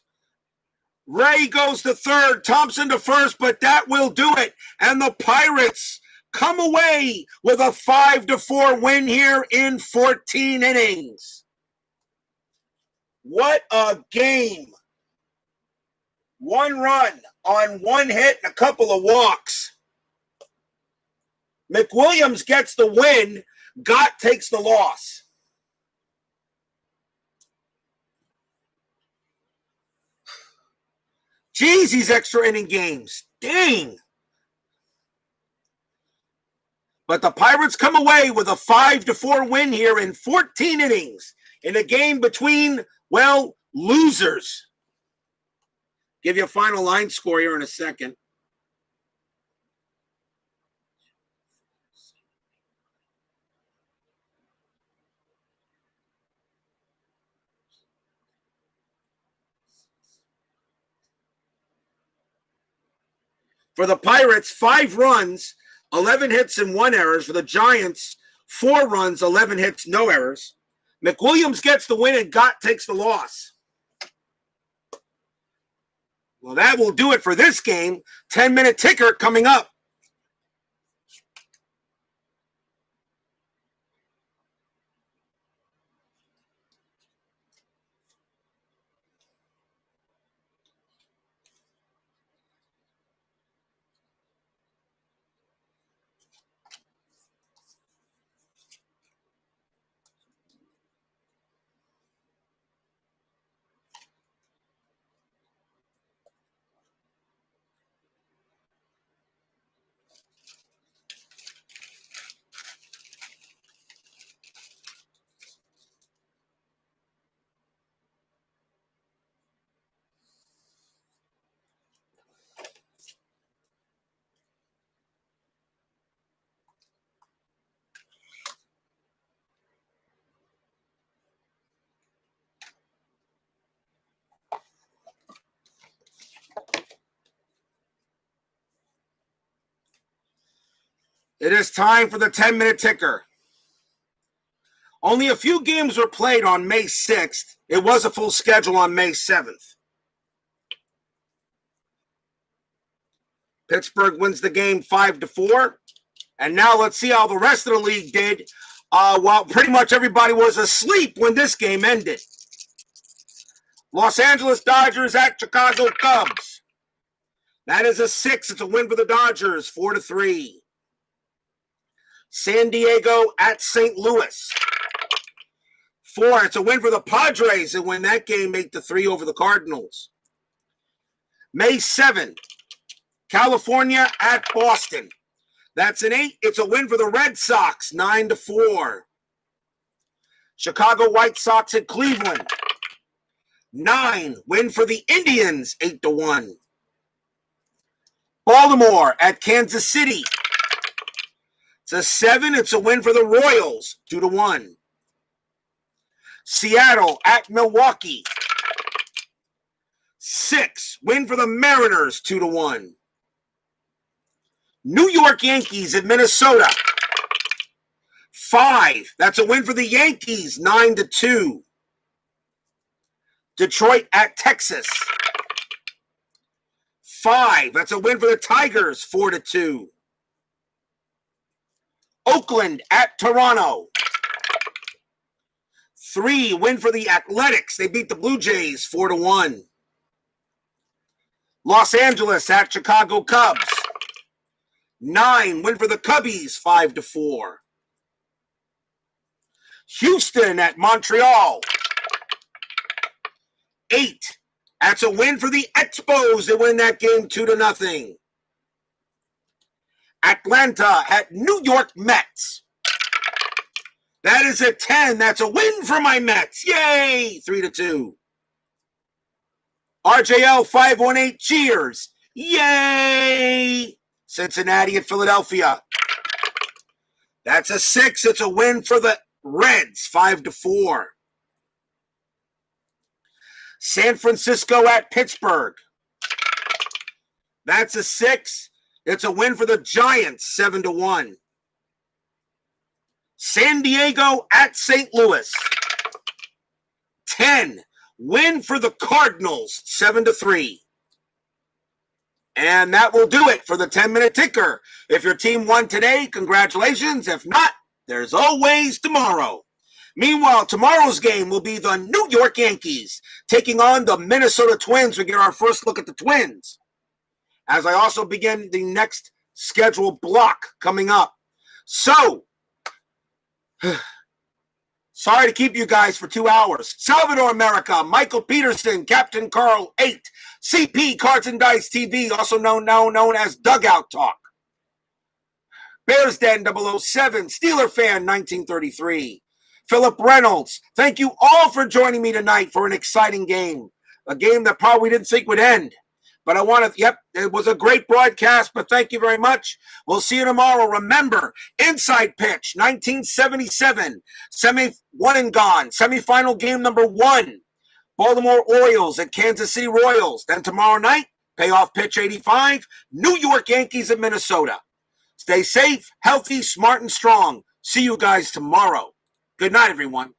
Ray goes to third, Thompson to first, but that will do it. And the Pirates come away with a 5-4 win here in 14 innings. What a game. 1 run on 1 hit and a couple of walks. McWilliams gets the win. Gott takes the loss. Geez, these extra inning games. Dang. But the Pirates come away with a 5-4 win here in 14 innings in a game between, well, losers. Give you a final line score here in a second. For the Pirates, 5 runs, 11 hits and 1 error. For the Giants, 4 runs, 11 hits, no errors. McWilliams gets the win and Gott takes the loss. Well, that will do it for this game. 10-minute ticker coming up. It is time for the 10-minute ticker. Only a few games were played on May 6th. It was a full schedule on May 7th. Pittsburgh wins the game 5-4. And now let's see how the rest of the league did while pretty much everybody was asleep when this game ended. Los Angeles Dodgers at Chicago Cubs. That is a 6. It's a win for the Dodgers, 4-3. San Diego at St. Louis. 4. It's a win for the Padres and win that game 8-3 over the Cardinals. May 7. California at Boston. That's an 8. It's a win for the Red Sox, 9-4. Chicago White Sox at Cleveland, 9. Win for the Indians, 8-1. Baltimore at Kansas City. It's a 7. It's a win for the Royals, 2-1. Seattle at Milwaukee, 6. Win for the Mariners, 2-1. New York Yankees at Minnesota, 5. That's a win for the Yankees, 9-2. Detroit at Texas, 5. That's a win for the Tigers, 4-2. Oakland at Toronto, 3. Win for the Athletics. They beat the Blue Jays, 4-1. Los Angeles at Chicago Cubs, 9. Win for the Cubbies, 5-4. Houston at Montreal, 8. That's a win for the Expos. They win that game 2-0. Atlanta at New York Mets. That is a 10. That's a win for my Mets. Yay! 3-2. RJL 518 cheers. Yay! Cincinnati at Philadelphia. That's a 6. It's a win for the Reds, 5-4. San Francisco at Pittsburgh. That's a 6. It's a win for the Giants, 7-1. San Diego at St. Louis, 10. Win for the Cardinals, 7-3. And that will do it for the 10-minute ticker. If your team won today, congratulations. If not, there's always tomorrow. Meanwhile, tomorrow's game will be the New York Yankees taking on the Minnesota Twins. We get our first look at the Twins, as I also begin the next scheduled block coming up. So, sorry to keep you guys for 2 hours. Salvador America, Michael Peterson, Captain Carl 8, CP Cards and Dice TV, also known as Dugout Talk. Bears Den 007, Steeler Fan 1933, Philip Reynolds. Thank you all for joining me tonight for an exciting game. A game that probably didn't think would end. But I want to, it was a great broadcast, but thank you very much. We'll see you tomorrow. Remember, Inside Pitch, 1977, one and gone, semifinal game number 1, Baltimore Orioles at Kansas City Royals. Then tomorrow night, Payoff Pitch 85, New York Yankees at Minnesota. Stay safe, healthy, smart, and strong. See you guys tomorrow. Good night, everyone.